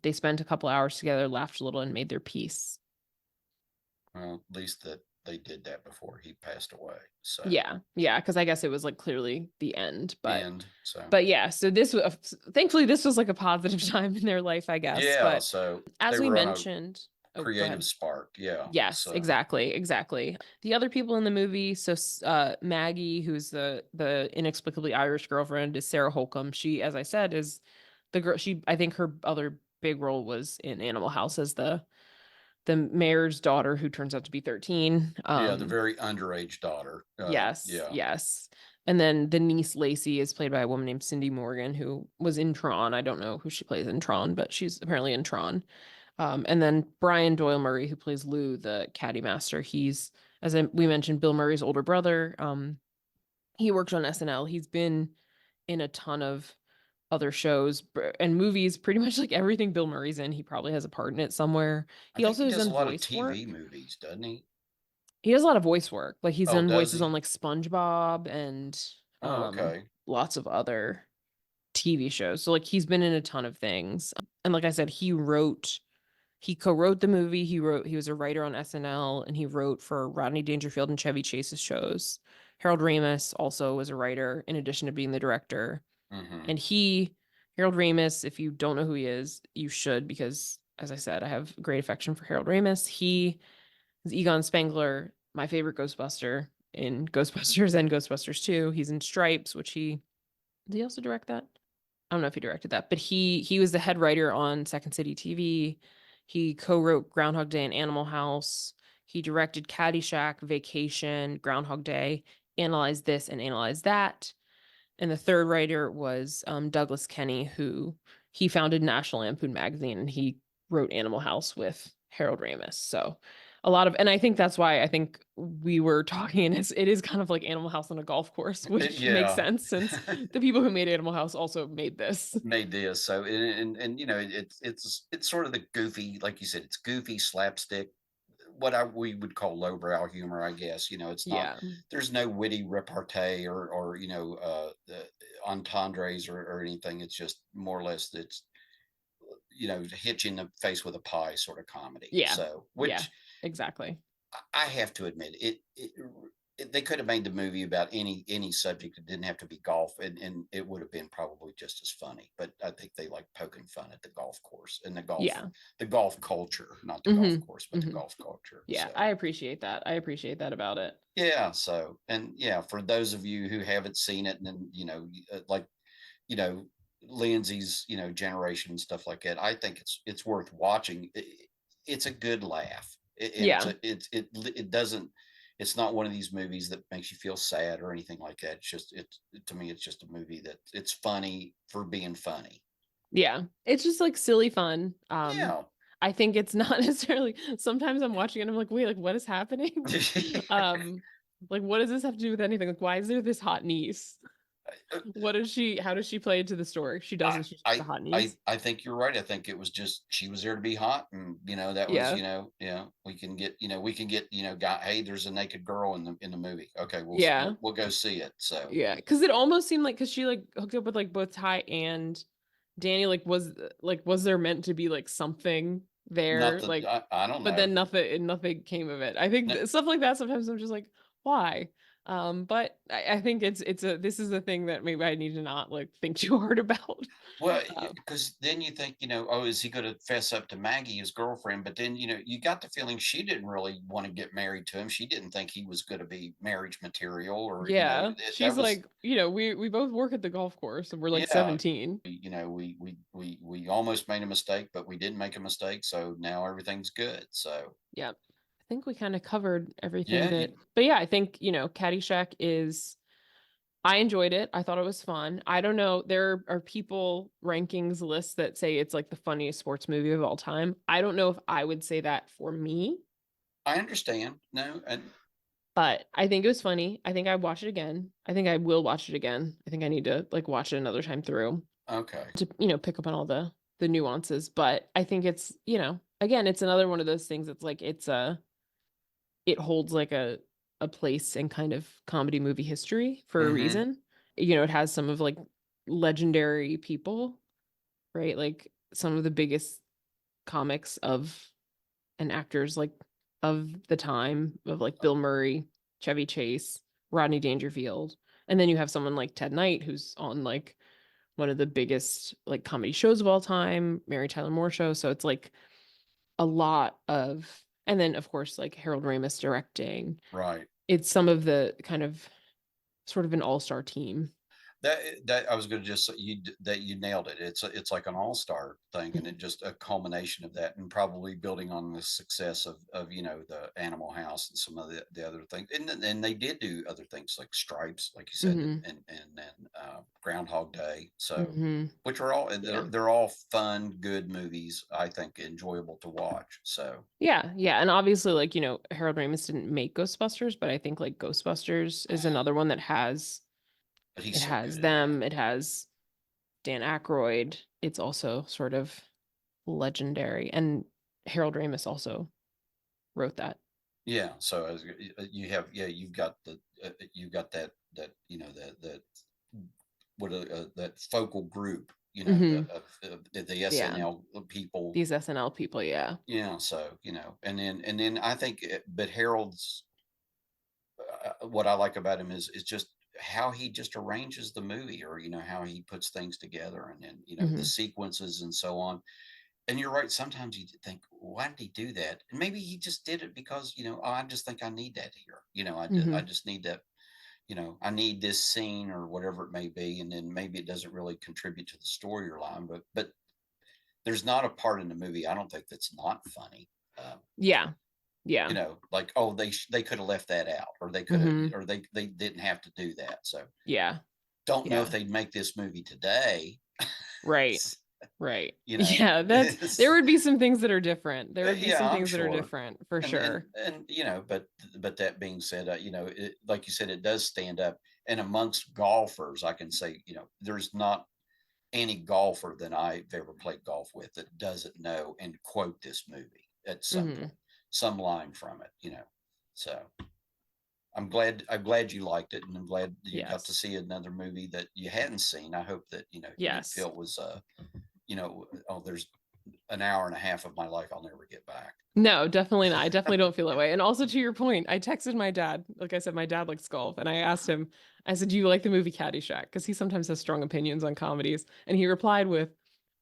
They spent a couple hours together, laughed a little, and made their peace. Well, at least that they did that before he passed away. So, Yeah, yeah, because I guess it was like clearly the end, end. So, but yeah. So this was thankfully this was like a positive time in their life, I guess. yeah. But So as they we were on a mentioned, oh, go creative ahead. spark. Yeah. Yes, So, exactly, exactly. The other people in the movie, so Maggie, who's the inexplicably Irish girlfriend, is Sarah Holcomb. She, as I said, is the girl. She, I think, her other big role was in Animal House as the mayor's daughter, who turns out to be 13. yeah, the very underage daughter. Yes, Yeah. yes. And then the niece Lacey is played by a woman named Cindy Morgan, who was in Tron. I don't know who she plays in Tron, but she's apparently in Tron. And then Brian Doyle Murray, who plays Lou, the caddy master. He's, we mentioned, Bill Murray's older brother. He worked on SNL. He's been in a ton of other shows and movies, pretty much like everything Bill Murray's in. He probably has a part in it somewhere. I He think also he has does a done lot of voice TV work. movies, doesn't he? He does a lot of voice work. Like he's Oh, done does voices on he? like SpongeBob and Oh, okay. lots of other TV shows. So like he's been in a ton of things. And like I said, he co-wrote the movie. He was a writer on SNL and he wrote for Rodney Dangerfield and Chevy Chase's shows. Harold Ramis also was a writer in addition to being the director. Mm-hmm. And Harold Ramis, if you don't know who he is, you should, because as I said, I have great affection for Harold Ramis. He is Egon Spengler, my favorite Ghostbuster in Ghostbusters and Ghostbusters 2. He's in Stripes, which did he also direct that? I don't know if he directed that, but he was the head writer on Second City TV. He co-wrote Groundhog Day and Animal House. He directed Caddyshack, Vacation, Groundhog Day, Analyze This and Analyze That. And the third writer was Douglas Kenny, who he founded National Lampoon magazine, and he wrote Animal House with Harold Ramis. So a lot of, and I think that's why I think we were talking, and it is kind of like Animal House on a golf course, which makes Yeah. sense since the people who made Animal House also made this. Made this. So, and you know, it's sort of the goofy, like you said, it's goofy slapstick, what we would call lowbrow humor, I guess. You know, it's not. Yeah. There's no witty repartee or you know entendres or anything. It's just more or less it's you know hit you in the face with a pie sort of comedy. Yeah. So, Yeah. which Exactly. I have to admit, they could have made the movie about any subject. It didn't have to be golf, and it would have been probably just as funny. But I think they like poking fun at the golf course and Yeah. the golf culture, not the golf Hmm. course, but the Hmm. golf culture. Yeah. So I appreciate that. I appreciate that about it. yeah, so and yeah, for those of you who haven't seen it, and then you know, like you know, Lindsay's generation and stuff like that, I think it's worth watching. It's a good laugh, and Yeah. it doesn't. It's not one of these movies that makes you feel sad or anything like that. It's just to me, it's just a movie that it's funny for being funny. Yeah. It's just like silly fun. Yeah. I think it's not necessarily sometimes I'm watching it and I'm like, wait, like what is happening? um, like what does this have to do with anything? Like, why is there this hot niece? How does she play into the story? She I, doesn't, she's just a I hot niece. I think you're right. I think it was just she was there to be hot, and that was Yeah. we can get guy. Hey, there's a naked girl in the movie. Okay, Yeah. we'll go see it. So Yeah. Cause it almost seemed like, cause she like hooked up with like both Ty and Danny, like, was there meant to be like something there? nothing. Like, I don't but know. then nothing came of it. I think No, stuff like that sometimes I'm just like, why? But I think this is a thing that maybe I need to not like think too hard about. Well, Um, because then you think, oh, is he going to fess up to Maggie, his girlfriend? But then, you got the feeling she didn't really want to get married to him. She didn't think he was going to be marriage material, or, yeah, that she's was, like, we both work at the golf course and we're like yeah, 17. we almost made a mistake, but we didn't make a mistake. So now everything's good. So, Yeah. I think we kind of covered everything yeah, but yeah, I think, Caddyshack is, I enjoyed it. I thought it was fun. I don't know. There are people rankings lists that say it's like the funniest sports movie of all time. I don't know if I would say that for me, I understand. No, and but I think it was funny. I think I'd watch it again. I think I will watch it again. I think I need to like watch it another time through okay. to, pick up on all the nuances. But I think it's, again, it's another one of those things that's like it holds like a place in kind of comedy movie history for a Mm-hmm. reason. It has some of like legendary people, right? Like some of the biggest comics of and actors like of the time of like Bill Murray, Chevy Chase, Rodney Dangerfield. And then you have someone like Ted Knight who's on like one of the biggest like comedy shows of all time, Mary Tyler Moore Show. So it's like a lot of, and then of course like Harold Ramis directing. Right. It's some of the kind of sort of an all-star team. That I was going to just say that you nailed it. It's like an all-star thing, and it just a culmination of that, and probably building on the success of the Animal House and some of the other things. And they did do other things like Stripes, like you said, Hmm. and Groundhog Day. So, Hmm. which are all Yeah. they're all fun, good movies. I think enjoyable to watch. So, Yeah, yeah, and obviously, like Harold Ramis didn't make Ghostbusters, but I think like Ghostbusters is another one that has but he's it so good has in that. them, it has Dan Aykroyd. It's also sort of legendary, and Harold Ramis also wrote that. Yeah, so you have, yeah, you've got that that what that focal group, Hmm. the Yeah, SNL people. these SNL people. Yeah. Yeah, so and then I think, but Harold's, what I like about him is just how he just arranges the movie, or how he puts things together, and then the Hmm. sequences and so on. And you're right. Sometimes you think, why did he do that? And maybe he just did it because, oh, I just think I need that here. I Hmm. just need that. I need this scene or whatever it may be. And then maybe it doesn't really contribute to the storyline, but there's not a part in the movie I don't think that's not funny. Um, Yeah. Yeah. like, oh, they could have left that out, or they could have, Hmm. or they didn't have to do that. So Yeah. don't know if Yeah. they'd make this movie today. Right. Right. you know, Yeah, there would be some things that are different. There would be yeah, some I'm things that are sure. different for and and sure. and but that being said, like you said, it does stand up. And amongst golfers, I can say, there's not any golfer that I've ever played golf with that doesn't know and quote this movie at some Hmm. point, some line from it. So I'm glad you liked it, and I'm glad you got to Yes. see another movie that you hadn't seen. I hope that you didn't Yes. feel it was oh, there's an hour and a half of my life I'll never get back. No, definitely not. I definitely don't feel that way. And also to your point, I texted my dad. Like I said, my dad likes golf, and I asked him. I said, "Do you like the movie Caddyshack?" Because he sometimes has strong opinions on comedies, and he replied with,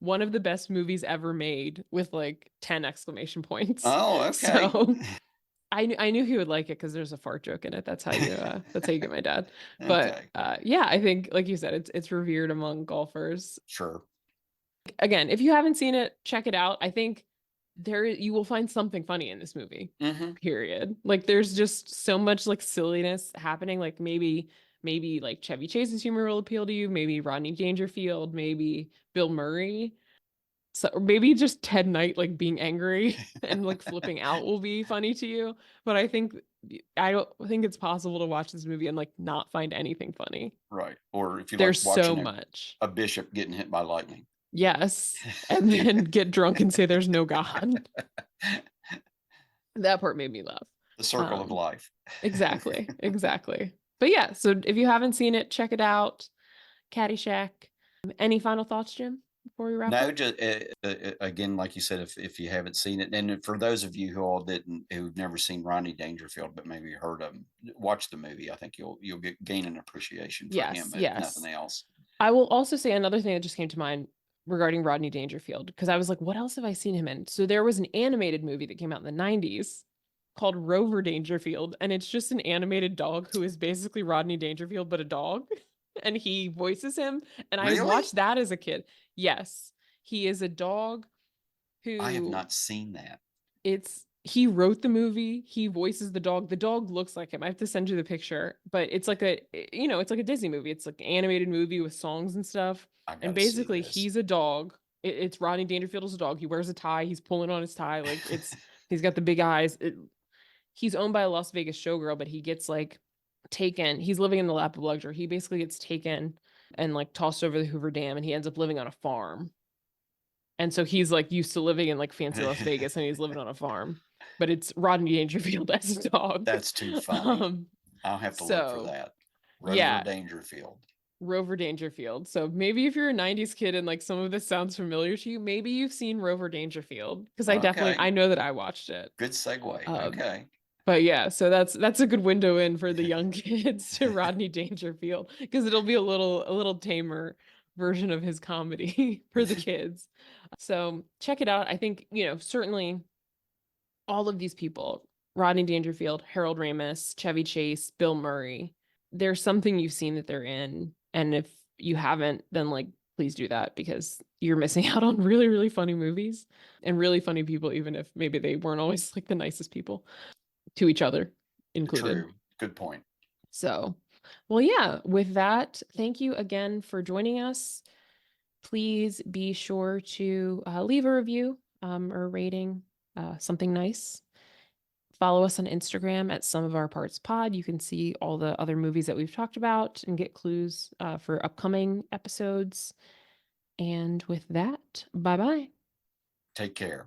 "One of the best movies ever made," with like 10 exclamation points. Oh, okay. So I knew he would like it because there's a fart joke in it. That's how you get my dad. But Okay. yeah, I think like you said, it's revered among golfers. Sure. Again, if you haven't seen it, check it out. I think you will find something funny in this movie. Hmm. Period. Like there's just so much like silliness happening. Like maybe like Chevy Chase's humor will appeal to you. Maybe Rodney Dangerfield. Maybe Bill Murray. So or maybe just Ted Knight like being angry and like flipping out will be funny to you. But I don't think it's possible to watch this movie and like not find anything funny. Right. Or if you like There's so watching a, much. a bishop getting hit by lightning. Yes. And then get drunk and say there's no God. That part made me laugh. The circle of Um, life. exactly, exactly. But yeah, so if you haven't seen it, check it out. Caddyshack. Any final thoughts, Jim? before we wrap No, up? just again, like you said, if you haven't seen it, and for those of you who all didn't, who've never seen Rodney Dangerfield, but maybe heard of him, watch the movie. I think you'll gain an appreciation for Yes, him, if nothing yes. else. I will also say another thing that just came to mind regarding Rodney Dangerfield, because I was like, what else have I seen him in? So there was an animated movie that came out in the 90s called Rover Dangerfield, and it's just an animated dog who is basically Rodney Dangerfield, but a dog. And he voices him. And I Really, watched that as a kid. Yes, he is a dog I have who not seen that. he wrote the movie, he voices the dog. The dog looks like him. I have to send you the picture, but it's like it's like a Disney movie. It's like an animated movie with songs and stuff. I got And to see basically this. he's a dog. It's Rodney Dangerfield as a dog. He wears a tie, he's pulling on his tie, like he's got the big eyes. He's owned by a Las Vegas showgirl, but he gets like taken. He's living in the lap of luxury. He basically gets taken and like tossed over the Hoover Dam, and he ends up living on a farm. And so he's like used to living in like fancy Las Vegas, and he's living on a farm. But it's Rodney Dangerfield as a dog. That's too funny. Um, I'll have to look for so that. Rover yeah, Dangerfield. Rover Dangerfield. So maybe if you're a 90s kid and like some of this sounds familiar to you, maybe you've seen Rover Dangerfield. Because I Okay, know that I watched it. good segue. Um, Okay, but yeah, so that's a good window in for the young kids to Rodney Dangerfield because it'll be a little tamer version of his comedy for the kids. So check it out. I think, certainly all of these people, Rodney Dangerfield, Harold Ramis, Chevy Chase, Bill Murray, there's something you've seen that they're in. And if you haven't, then like please do that because you're missing out on really, really funny movies and really funny people, even if maybe they weren't always like the nicest people to each other included. true. Good point. So, well, yeah, with that, thank you again for joining us. Please be sure to leave a review or rating, something nice. Follow us on Instagram at Some of Our Parts Pod. You can see all the other movies that we've talked about and get clues for upcoming episodes. And with that, bye bye. Take care.